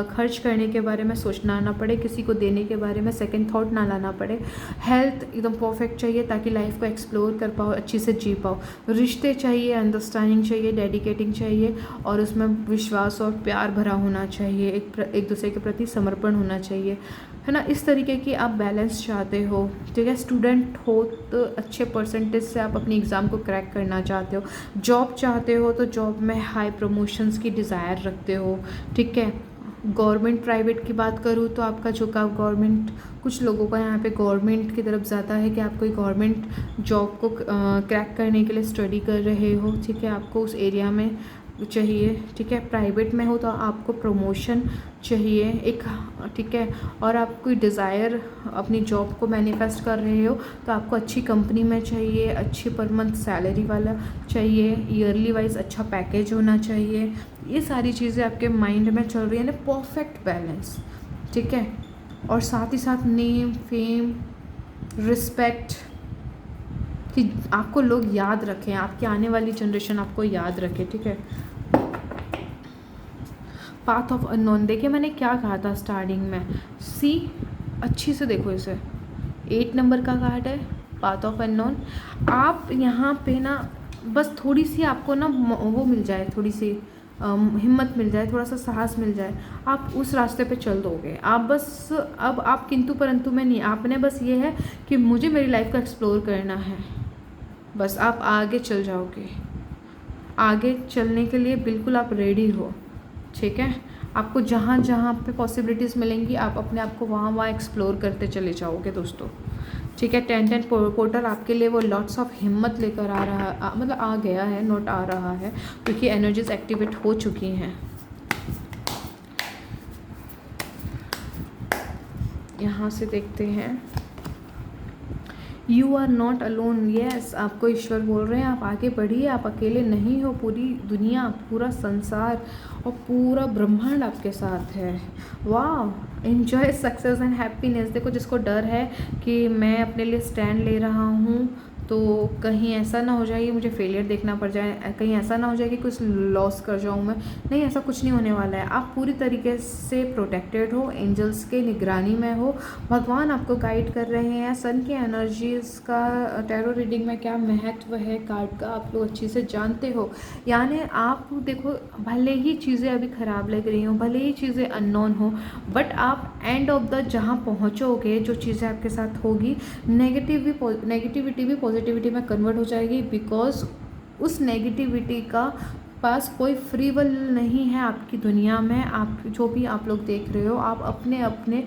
S1: खर्च करने के बारे में सोचना ना पड़े, किसी को देने के बारे में सेकंड थॉट ना लाना पड़े। हेल्थ एकदम परफेक्ट चाहिए ताकि लाइफ को एक्सप्लोर कर पाओ, अच्छी से जी पाओ। रिश्ते चाहिए, अंडरस्टैंडिंग चाहिए, डेडिकेटिंग चाहिए, और उसमें विश्वास और प्यार भरा होना चाहिए, एक दूसरे के प्रति समर्पण होना चाहिए, है ना। इस तरीके की आप बैलेंस चाहते हो। ठीक है, स्टूडेंट हो तो अच्छे परसेंटेज से आप अपनी एग्ज़ाम को क्रैक करना चाहते हो। जॉब चाहते हो तो जॉब में हाई प्रमोशंस की डिज़ायर रखते हो। ठीक है, गवर्नमेंट प्राइवेट की बात करूँ तो आपका झुकाव गवर्नमेंट, कुछ लोगों का यहाँ पे गवर्नमेंट की तरफ ज़्यादा है कि आप कोई गवर्नमेंट जॉब को क्रैक करने के लिए स्टडी कर रहे हो। ठीक है, आपको उस एरिया में चाहिए। ठीक है, प्राइवेट में हो तो आपको प्रमोशन चाहिए एक। ठीक है, और आप कोई डिज़ायर अपनी जॉब को मैनिफेस्ट कर रहे हो तो आपको अच्छी कंपनी में चाहिए, अच्छी पर मंथ सैलरी वाला चाहिए, ईयरली वाइज अच्छा पैकेज होना चाहिए। ये सारी चीज़ें आपके माइंड में चल रही है ना, परफेक्ट बैलेंस। ठीक है, और साथ ही साथ नेम, फेम, रिस्पेक्ट, कि आपको लोग याद रखें, आपकी आने वाली जनरेशन आपको याद रखे। ठीक है, पाथ ऑफ अननोन, देखिए मैंने क्या कहा था स्टार्टिंग में, सी अच्छी से देखो इसे, 8 नंबर का कार्ड है, पाथ ऑफ अननोन। आप यहाँ पे ना बस थोड़ी सी आपको ना वो मिल जाए, थोड़ी सी हिम्मत मिल जाए, थोड़ा सा साहस मिल जाए, आप उस रास्ते पे चल दोगे। आप बस अब आप किंतु परंतु में नहीं, आपने बस ये है कि मुझे मेरी लाइफ को एक्सप्लोर करना है, बस आप आगे चल जाओगे। आगे चलने के लिए बिल्कुल आप रेडी हो। ठीक है, आपको जहाँ जहाँ पे पॉसिबिलिटीज़ मिलेंगी आप अपने आप को वहाँ वहाँ एक्सप्लोर करते चले जाओगे दोस्तों। ठीक है, 10-10 पोर्टल आपके लिए वो लॉट्स ऑफ हिम्मत लेकर आ रहा है, मतलब आ गया है, नोट आ रहा है, क्योंकि एनर्जीज एक्टिवेट हो चुकी हैं। यहाँ से देखते हैं, you are not alone. Yes, आपको ईश्वर बोल रहे हैं आप आगे बढ़िए, आप अकेले नहीं हो, पूरी दुनिया, पूरा संसार और पूरा ब्रह्मांड आपके साथ है। वाह, एन्जॉय सक्सेस एंड हैप्पीनेस। देखो, जिसको डर है कि मैं अपने लिए स्टैंड ले रहा हूँ तो कहीं ऐसा ना हो जाए कि मुझे फेलियर देखना पड़ जाए, कहीं ऐसा ना हो जाए कि कुछ लॉस कर जाऊँ मैं, नहीं, ऐसा कुछ नहीं होने वाला है। आप पूरी तरीके से प्रोटेक्टेड हो, एंजल्स के निगरानी में हो, भगवान आपको गाइड कर रहे हैं। सन की एनर्जीज़ का टैरो रीडिंग में क्या महत्व है कार्ड का आप लोग अच्छी से जानते हो। यानी आप देखो, भले ही चीज़ें अभी ख़राब लग रही हों, भले ही चीज़ें अननोन हो, बट आप एंड ऑफ द जहाँ पहुँचोगे, जो चीज़ें आपके साथ होगी, नेगेटिविटी भी पॉजिटिविटी में कन्वर्ट हो जाएगी, बिकॉज उस नेगेटिविटी का पास कोई फ्री विल नहीं है आपकी दुनिया में। आप जो भी आप लोग देख रहे हो, आप अपने अपने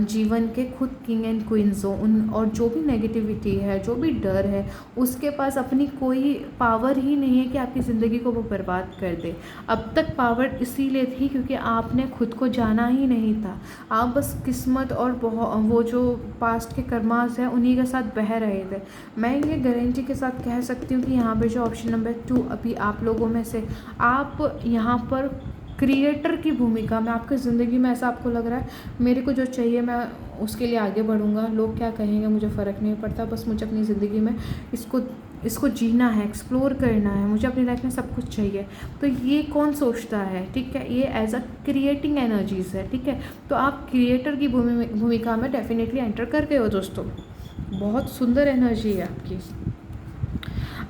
S1: जीवन के खुद किंग एंड क्वींस हो। और जो भी नेगेटिविटी है, जो भी डर है, उसके पास अपनी कोई पावर ही नहीं है कि आपकी ज़िंदगी को वो बर्बाद कर दे। अब तक पावर इसीलिए थी क्योंकि आपने खुद को जाना ही नहीं था। आप बस किस्मत और वो जो पास्ट के कर्मास हैं उन्हीं के साथ बह रहे थे। मैं ये गारंटी के साथ कह सकती हूँ कि यहाँ पे जो ऑप्शन नंबर 2 अभी आप लोगों में से आप यहाँ पर क्रिएटर की भूमिका में, आपकी ज़िंदगी में ऐसा आपको लग रहा है मेरे को जो चाहिए मैं उसके लिए आगे बढ़ूँगा, लोग क्या कहेंगे मुझे फ़र्क नहीं पड़ता, बस मुझे अपनी ज़िंदगी में इसको जीना है, एक्सप्लोर करना है, मुझे अपनी लाइफ में सब कुछ चाहिए। तो ये कौन सोचता है? ठीक है, ये एज अ क्रिएटिंग एनर्जीज़ है। ठीक है, तो आप क्रिएटर की भूमिका में डेफिनेटली एंटर कर गए हो दोस्तों। बहुत सुंदर एनर्जी है आपकी।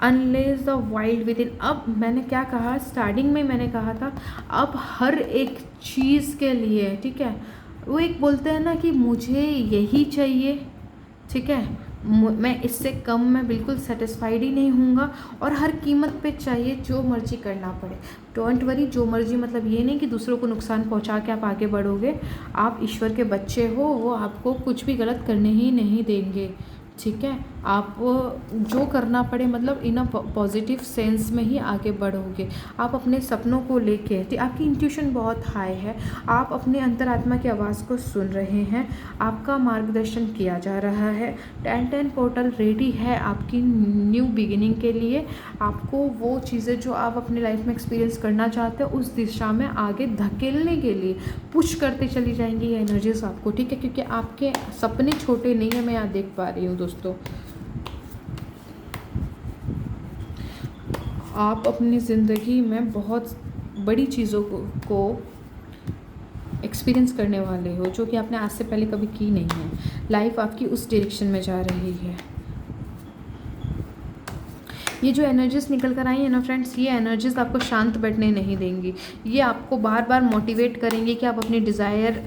S1: Unless the wild with in. अब मैंने क्या कहा, स्टार्टिंग में मैंने कहा था, अब हर एक चीज़ के लिए, ठीक है, वो एक बोलते हैं ना कि मुझे यही चाहिए, ठीक है, मैं इससे कम मैं बिल्कुल सेटिस्फाइड ही नहीं हूँगा, और हर कीमत पे चाहिए, जो मर्जी करना पड़े। डोंट वरी, जो मर्जी मतलब ये नहीं कि दूसरों को नुकसान पहुँचा के आप आगे बढ़ोगे। आप ईश्वर के बच्चे हो, वो आपको कुछ भी गलत करने ही नहीं देंगे, ठीक है। आप जो करना पड़े मतलब इन अ पॉजिटिव सेंस में ही आगे बढ़ोगे। आप अपने सपनों को लेके, आपकी इंट्यूशन बहुत हाई है, आप अपने अंतरात्मा की आवाज़ को सुन रहे हैं, आपका मार्गदर्शन किया जा रहा है। 10-10 पोर्टल रेडी है आपकी न्यू बिगिनिंग के लिए। आपको वो चीज़ें जो आप अपनी लाइफ में एक्सपीरियंस करना चाहते हो उस दिशा में आगे धकेलने के लिए पुश करते चली जाएंगी ये एनर्जीज आपको, ठीक है। क्योंकि आपके सपने छोटे नहीं है, मैं यहाँ देख पा रही हूँ दोस्तों। आप अपनी ज़िंदगी में बहुत बड़ी चीज़ों को एक्सपीरियंस करने वाले हो, जो कि आपने आज से पहले कभी की नहीं है। लाइफ आपकी उस डायरेक्शन में जा रही है। ये जो एनर्जीज निकल कर आई है ना फ्रेंड्स, ये एनर्जीज आपको शांत बैठने नहीं देंगी। ये आपको बार बार मोटिवेट करेंगे कि आप अपनी डिज़ायर,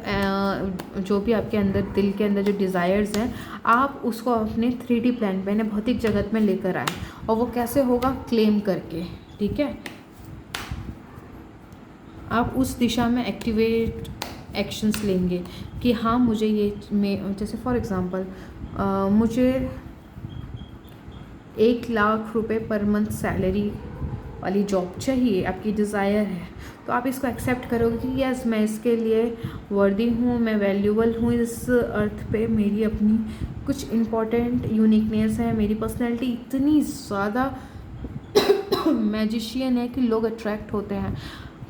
S1: जो भी आपके अंदर दिल के अंदर जो डिज़ायर्स हैं, आप उसको अपने 3D प्लान पे, भौतिक जगत में लेकर आए। और वो कैसे होगा? क्लेम करके, ठीक है। आप उस दिशा में एक्टिवेट एक्शंस लेंगे कि हाँ मुझे ये, मैं जैसे फॉर एग्ज़ाम्पल मुझे 1 लाख रुपए पर मंथ सैलरी वाली जॉब चाहिए, आपकी डिज़ायर है, तो आप इसको एक्सेप्ट करोगे कि यस मैं इसके लिए वर्दी हूँ, मैं वैल्यूबल हूँ इस अर्थ पे, मेरी अपनी कुछ इम्पॉर्टेंट यूनिकनेस है, मेरी पर्सनैलिटी इतनी ज़्यादा मैजिशियन है कि लोग अट्रैक्ट होते हैं।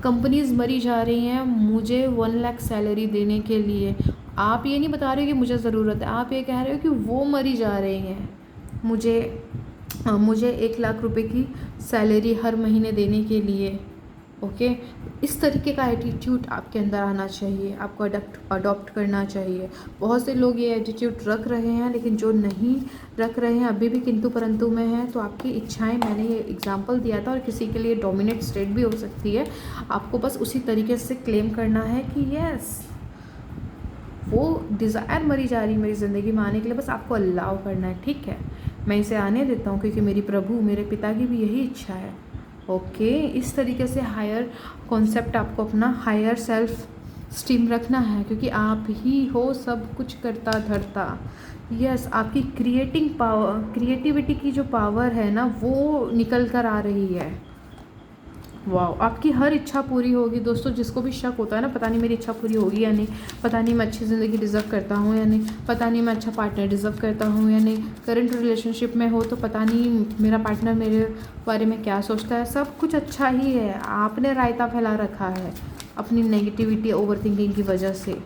S1: कंपनीज़ मरी जा रही हैं मुझे 1 लाख सैलरी देने के लिए। आप ये नहीं बता रहे हो कि मुझे ज़रूरत है, आप ये कह रहे हो कि वो मरी जा रही हैं मुझे 1 लाख रुपए की सैलरी हर महीने देने के लिए। ओके, इस तरीके का एटीट्यूड आपके अंदर आना चाहिए, आपको अडॉप्ट करना चाहिए। बहुत से लोग ये एटीट्यूड रख रहे हैं, लेकिन जो नहीं रख रहे हैं अभी भी किंतु परंतु में हैं। तो आपकी इच्छाएं, मैंने ये एग्जांपल दिया था, और किसी के लिए डोमिनेट स्टेट भी हो सकती है। आपको बस उसी तरीके से क्लेम करना है कि यस वो डिज़ायर मरी जा रही मेरी ज़िंदगी में आने के लिए, बस आपको अलाउ करना है, ठीक है। मैं इसे आने देता हूँ क्योंकि मेरी प्रभु, मेरे पिता की भी यही इच्छा है। ओके, इस तरीके से हायर कॉन्सेप्ट आपको अपना हायर सेल्फ स्टीम रखना है, क्योंकि आप ही हो सब कुछ करता धरता। यस, आपकी क्रिएटिंग पावर, क्रिएटिविटी की जो पावर है ना, वो निकल कर आ रही है। वाह, आपकी हर इच्छा पूरी होगी दोस्तों। जिसको भी शक होता है ना, पता नहीं मेरी इच्छा पूरी होगी या नहीं, पता नहीं मैं अच्छी ज़िंदगी डिज़र्व करता हूँ या नहीं, पता नहीं मैं अच्छा पार्टनर डिज़र्व करता हूँ या नहीं, करंट रिलेशनशिप में हो तो पता नहीं मेरा पार्टनर मेरे बारे में क्या सोचता है, सब कुछ अच्छा ही है। आपने रायता फैला रखा है अपनी नेगेटिविटी, ओवर थिंकिंग की वजह से।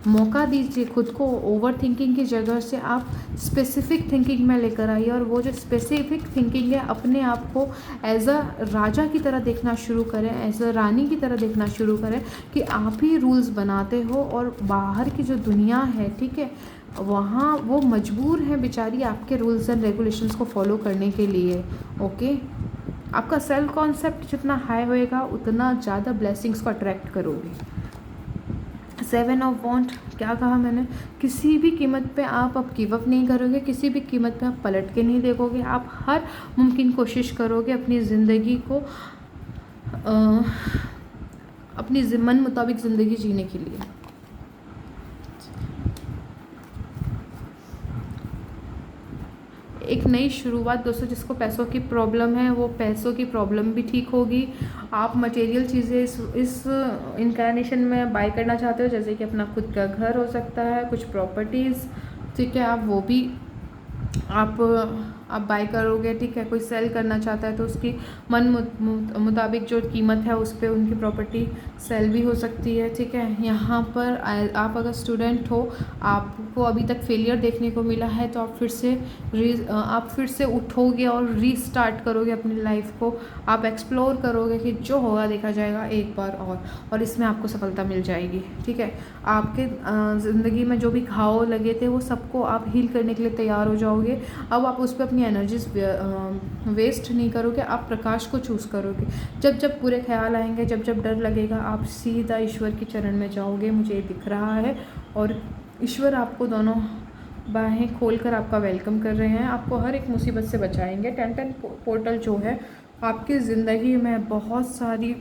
S1: मौका दीजिए खुद को, ओवर थिंकिंग की जगह से आप स्पेसिफिक थिंकिंग में लेकर आइए, और वो जो स्पेसिफिक थिंकिंग है अपने आप को एज अ राजा की तरह देखना शुरू करें, एज अ रानी की तरह देखना शुरू करें कि आप ही रूल्स बनाते हो, और बाहर की जो दुनिया है, ठीक है, वहाँ वो मजबूर है बेचारी आपके रूल्स एंड रेगुलेशंस को फॉलो करने के लिए। ओके, आपका सेल्फ कॉन्सेप्ट जितना हाई होएगा उतना ज़्यादा ब्लेसिंग्स को अट्रैक्ट करोगे। 7 ऑफ वॉन्ट, क्या कहा मैंने? किसी भी कीमत पे आप अब गिव अप नहीं करोगे, किसी भी कीमत पे आप पलट के नहीं देखोगे, आप हर मुमकिन कोशिश करोगे अपनी ज़िंदगी को अपनी मन मुताबिक ज़िंदगी जीने के लिए। एक नई शुरुआत दोस्तों, जिसको पैसों की प्रॉब्लम है वो पैसों की प्रॉब्लम भी ठीक होगी। आप मटेरियल चीज़ें इस इनकारनेशन में बाय करना चाहते हो, जैसे कि अपना खुद का घर हो सकता है, कुछ प्रॉपर्टीज़, ठीक है, आप वो भी आप बाय करोगे, ठीक है। कोई सेल करना चाहता है तो उसकी मन मुताबिक जो कीमत है उस पर उनकी प्रॉपर्टी सेल भी हो सकती है, ठीक है। यहाँ पर आप अगर स्टूडेंट हो, आपको अभी तक फेलियर देखने को मिला है, तो आप फिर से उठोगे और रीस्टार्ट करोगे अपनी लाइफ को। आप एक्सप्लोर करोगे कि जो होगा देखा जाएगा एक बार, और इसमें आपको सफलता मिल जाएगी, ठीक है। आपके ज़िंदगी में जो भी घाव लगे थे वो सबको आप हील करने के लिए तैयार हो जाओगे। अब आप उस पर अपनी एनर्जीज वेस्ट नहीं करोगे, आप प्रकाश को चूज़ करोगे। जब जब बुरे ख्याल आएंगे, जब जब डर लगेगा, आप सीधा ईश्वर के चरण में जाओगे, मुझे ये दिख रहा है। और ईश्वर आपको दोनों बाहें खोलकर आपका वेलकम कर रहे हैं, आपको हर एक मुसीबत से बचाएंगे। 1010 पोर्टल जो है आपकी ज़िंदगी में बहुत सारी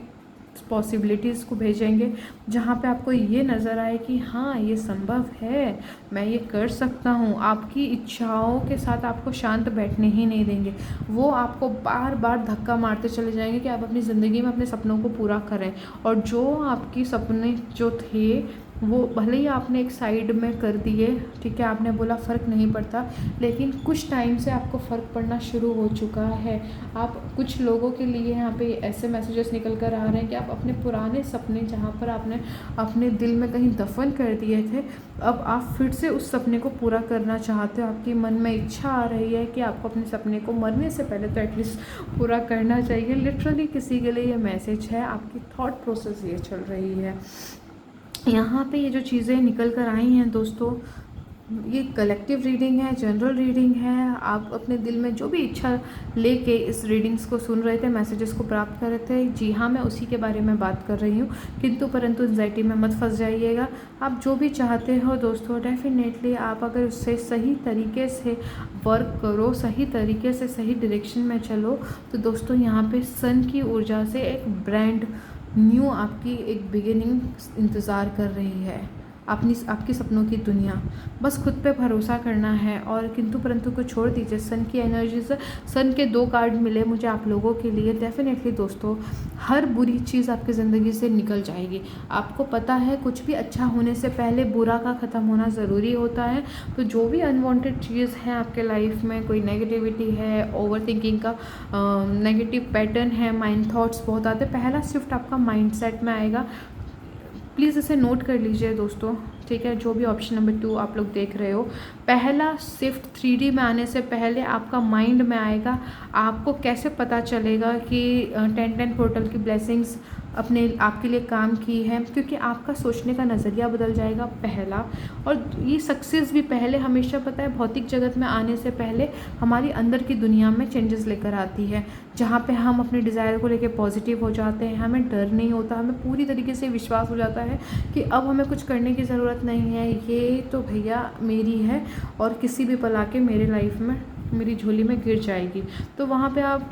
S1: पॉसिबिलिटीज़ को भेजेंगे, जहाँ पे आपको ये नज़र आए कि हाँ ये संभव है, मैं ये कर सकता हूँ। आपकी इच्छाओं के साथ आपको शांत बैठने ही नहीं देंगे, वो आपको बार बार धक्का मारते चले जाएंगे कि आप अपनी ज़िंदगी में अपने सपनों को पूरा करें। और जो आपकी सपने जो थे वो भले ही आपने एक साइड में कर दिए, ठीक है, आपने बोला फ़र्क नहीं पड़ता, लेकिन कुछ टाइम से आपको फ़र्क पड़ना शुरू हो चुका है। आप कुछ लोगों के लिए यहाँ पे ऐसे मैसेजेस निकल कर आ रहे हैं कि आप अपने पुराने सपने जहाँ पर आपने अपने दिल में कहीं दफन कर दिए थे, अब आप फिर से उस सपने को पूरा करना चाहते हो। आपकी मन में इच्छा आ रही है कि आपको अपने सपने को मरने से पहले तो एटलीस्ट पूरा करना चाहिए। लिटरली किसी के लिए ये मैसेज है, आपकी थॉट प्रोसेस ये चल रही है। यहाँ पे ये जो चीज़ें निकल कर आई हैं दोस्तों, ये कलेक्टिव रीडिंग है, जनरल रीडिंग है। आप अपने दिल में जो भी इच्छा लेके इस रीडिंग्स को सुन रहे थे, मैसेजेस को प्राप्त कर रहे थे, जी हाँ मैं उसी के बारे में बात कर रही हूँ। किंतु परंतु एंजाइटी में मत फंस जाइएगा। आप जो भी चाहते हो दोस्तों, डेफिनेटली आप अगर उससे सही तरीके से वर्क करो, सही तरीके से सही डायरेक्शन में चलो, तो दोस्तों यहाँ पे सन की ऊर्जा से एक ब्रांड न्यू आपकी एक बिगिनिंग इंतज़ार कर रही है। आपकी सपनों की दुनिया, बस खुद पे भरोसा करना है और किंतु परंतु को छोड़ दीजिए। सन की एनर्जी से सन के 2 कार्ड मिले मुझे आप लोगों के लिए। डेफिनेटली दोस्तों हर बुरी चीज़ आपकी ज़िंदगी से निकल जाएगी। आपको पता है कुछ भी अच्छा होने से पहले बुरा का ख़त्म होना ज़रूरी होता है। तो जो भी अनवांटेड चीज़ है आपके लाइफ में, कोई नेगेटिविटी है, ओवर थिंकिंग का नेगेटिव पैटर्न है, माइंड थॉट्स बहुत आते हैं, पहला शिफ्ट आपका माइंडसेट में आएगा। प्लीज़ इसे नोट कर लीजिए दोस्तों, ठीक है। जो भी ऑप्शन नंबर 2 आप लोग देख रहे हो, पहला शिफ्ट 3D में आने से पहले आपका माइंड में आएगा। आपको कैसे पता चलेगा कि 1010 पोर्टल की ब्लेसिंग्स अपने आपके लिए काम की है, क्योंकि आपका सोचने का नज़रिया बदल जाएगा पहला। और ये सक्सेस भी पहले हमेशा पता है भौतिक जगत में आने से पहले हमारी अंदर की दुनिया में चेंजेस लेकर आती है, जहाँ पे हम अपने डिज़ायर को लेके पॉजिटिव हो जाते हैं। हमें डर नहीं होता, हमें पूरी तरीके से विश्वास हो जाता है कि अब हमें कुछ करने की ज़रूरत नहीं है, ये तो भैया मेरी है और किसी भी पल आके मेरे लाइफ में मेरी झोली में गिर जाएगी। तो वहाँ पे आप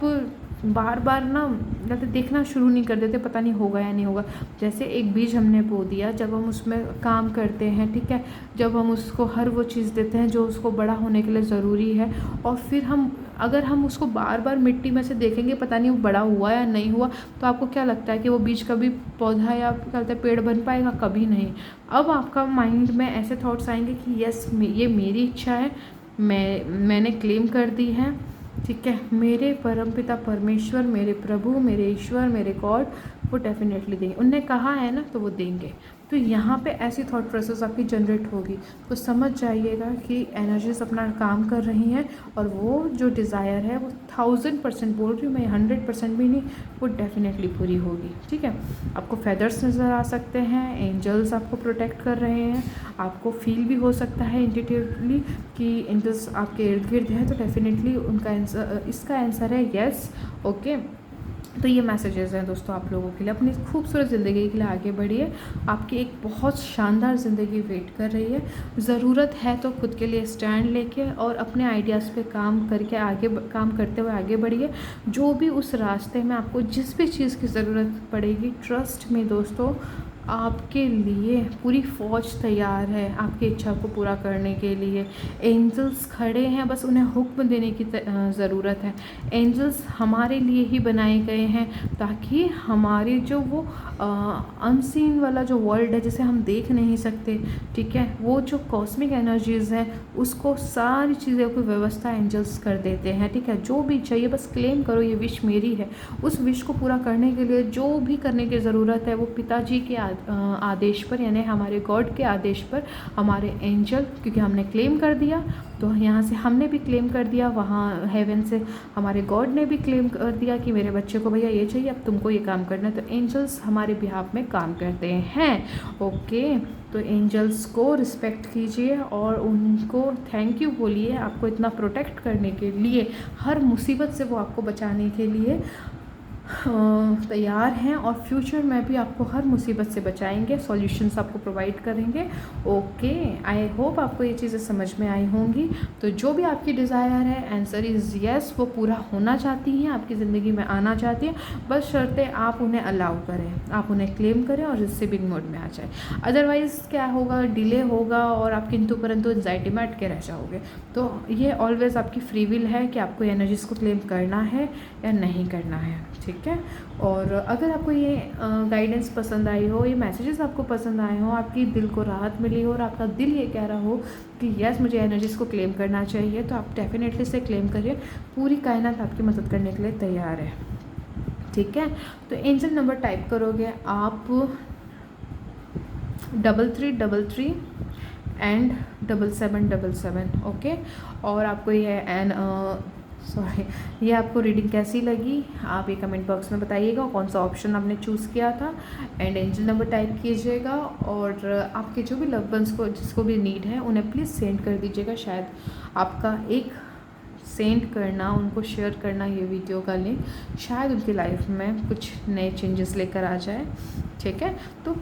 S1: बार बार ना देखना शुरू नहीं कर देते, पता नहीं होगा या नहीं होगा। जैसे एक बीज हमने बो दिया, जब हम उसमें काम करते हैं, ठीक है, जब हम उसको हर वो चीज़ देते हैं जो उसको बड़ा होने के लिए ज़रूरी है, और फिर अगर हम उसको बार बार मिट्टी में से देखेंगे पता नहीं वो बड़ा हुआ या नहीं हुआ, तो आपको क्या लगता है कि वो बीज कभी पौधा या क्या कहते हैं पेड़ बन पाएगा? कभी नहीं। अब आपका माइंड में ऐसे थॉट्स आएंगे कि यस ये मेरी इच्छा है, मैंने क्लेम कर दी है, ठीक है, मेरे परमपिता परमेश्वर, मेरे प्रभु, मेरे ईश्वर, मेरे गॉड वो डेफिनेटली देंगे। उनने कहा है ना तो वो देंगे। तो यहाँ पे ऐसी थॉट प्रोसेस आपकी जनरेट होगी, तो समझ जाइएगा कि एनर्जीज अपना काम कर रही हैं और वो जो डिज़ायर है वो 1000% बोल रही हूँ मैं, 100% भी नहीं, वो डेफिनेटली पूरी होगी, ठीक है। आपको फेदर्स नज़र आ सकते हैं, एंजल्स आपको प्रोटेक्ट कर रहे हैं, आपको फील भी हो सकता है इंट्यूटिवली कि एंजल्स आपके इर्द गिर्द है, तो डेफिनेटली उनका इसका आंसर है येस, ओके। तो ये मैसेजेस हैं दोस्तों आप लोगों के लिए। अपनी खूबसूरत ज़िंदगी के लिए आगे बढ़िए, आपकी एक बहुत शानदार ज़िंदगी वेट कर रही है। ज़रूरत है तो खुद के लिए स्टैंड लेके और अपने आइडियाज़ पे काम करके काम करते हुए आगे बढ़िए। जो भी उस रास्ते में आपको जिस भी चीज़ की ज़रूरत पड़ेगी, ट्रस्ट में दोस्तों आपके लिए पूरी फ़ौज तैयार है आपकी इच्छा को पूरा करने के लिए। एंजल्स खड़े हैं, बस उन्हें हुक्म देने की ज़रूरत है। एंजल्स हमारे लिए ही बनाए गए हैं ताकि हमारे जो वो अनसीन वाला जो वर्ल्ड है जिसे हम देख नहीं सकते, ठीक है, वो जो कॉस्मिक एनर्जीज़ हैं उसको सारी चीज़ों की व्यवस्था एंजल्स कर देते हैं, ठीक है। जो भी चाहिए बस क्लेम करो, ये विश मेरी है। उस विश को पूरा करने के लिए जो भी करने की ज़रूरत है वो पिताजी के आदेश पर, यानी हमारे गॉड के आदेश पर, हमारे एंजल, क्योंकि हमने क्लेम कर दिया तो यहाँ से हमने भी क्लेम कर दिया, वहाँ हेवन से हमारे गॉड ने भी क्लेम कर दिया कि मेरे बच्चे को भैया ये चाहिए, अब तुमको ये काम करना है। तो एंजल्स हमारे बिहाफ में काम करते हैं, ओके। तो एंजल्स को रिस्पेक्ट कीजिए और उनको थैंक यू बोलिए, आपको इतना प्रोटेक्ट करने के लिए, हर मुसीबत से वो आपको बचाने के लिए तैयार हैं और फ्यूचर में भी आपको हर मुसीबत से बचाएंगे, सॉल्यूशंस आपको प्रोवाइड करेंगे। ओके, आई होप आपको ये चीज़ें समझ में आई होंगी। तो जो भी आपकी डिज़ायर है, आंसर इज़ येस, वो पूरा होना चाहती हैं, आपकी ज़िंदगी में आना चाहती हैं, बस शर्तें आप उन्हें अलाउ करें, आप उन्हें क्लेम करें और रिसीविंग मोड में आ जाए। अदरवाइज़ क्या होगा, डिले होगा और आप किंतु परंतु एंजाइटी में अटके रह जाओगे। तो ये ऑलवेज़ आपकी फ्री विल है कि आपको एनर्जीज़ को क्लेम करना है या नहीं करना है, ठीक है। और अगर आपको ये गाइडेंस पसंद आई हो, ये मैसेजेस आपको पसंद आए हो, आपकी दिल को राहत मिली हो और आपका दिल ये कह रहा हो कि यस मुझे एनर्जीज़ को क्लेम करना चाहिए, तो आप डेफिनेटली से क्लेम करिए। पूरी कायनात आपकी मदद करने के लिए तैयार है, ठीक है। तो एंजल नंबर टाइप करोगे आप 3333 एंड 7777, ओके। और आपको ये ये आपको रीडिंग कैसी लगी आप ये कमेंट बॉक्स में बताइएगा, कौन सा ऑप्शन आपने चूज़ किया था, एंड एंजल नंबर टाइप कीजिएगा। और आपके जो भी लव वंस को जिसको भी नीड है उन्हें प्लीज़ सेंड कर दीजिएगा। शायद आपका एक सेंड करना, उनको शेयर करना ये वीडियो का लिंक शायद उनकी लाइफ में कुछ नए चेंजेस लेकर आ जाए, ठीक है। तो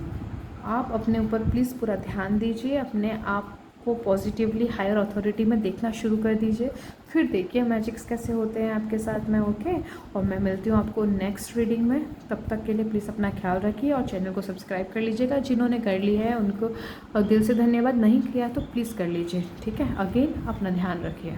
S1: आप अपने ऊपर प्लीज़ पूरा ध्यान दीजिए, अपने आप को पॉजिटिवली हायर अथॉरिटी में देखना शुरू कर दीजिए, फिर देखिए मैजिक्स कैसे होते हैं आपके साथ में, ओके। और मैं मिलती हूँ आपको नेक्स्ट रीडिंग में, तब तक के लिए प्लीज़ अपना ख्याल रखिए और चैनल को सब्सक्राइब कर लीजिएगा। जिन्होंने कर लिया है उनको दिल से धन्यवाद, नहीं किया तो प्लीज़ कर लीजिए, ठीक है। अगेन अपना ध्यान रखिए।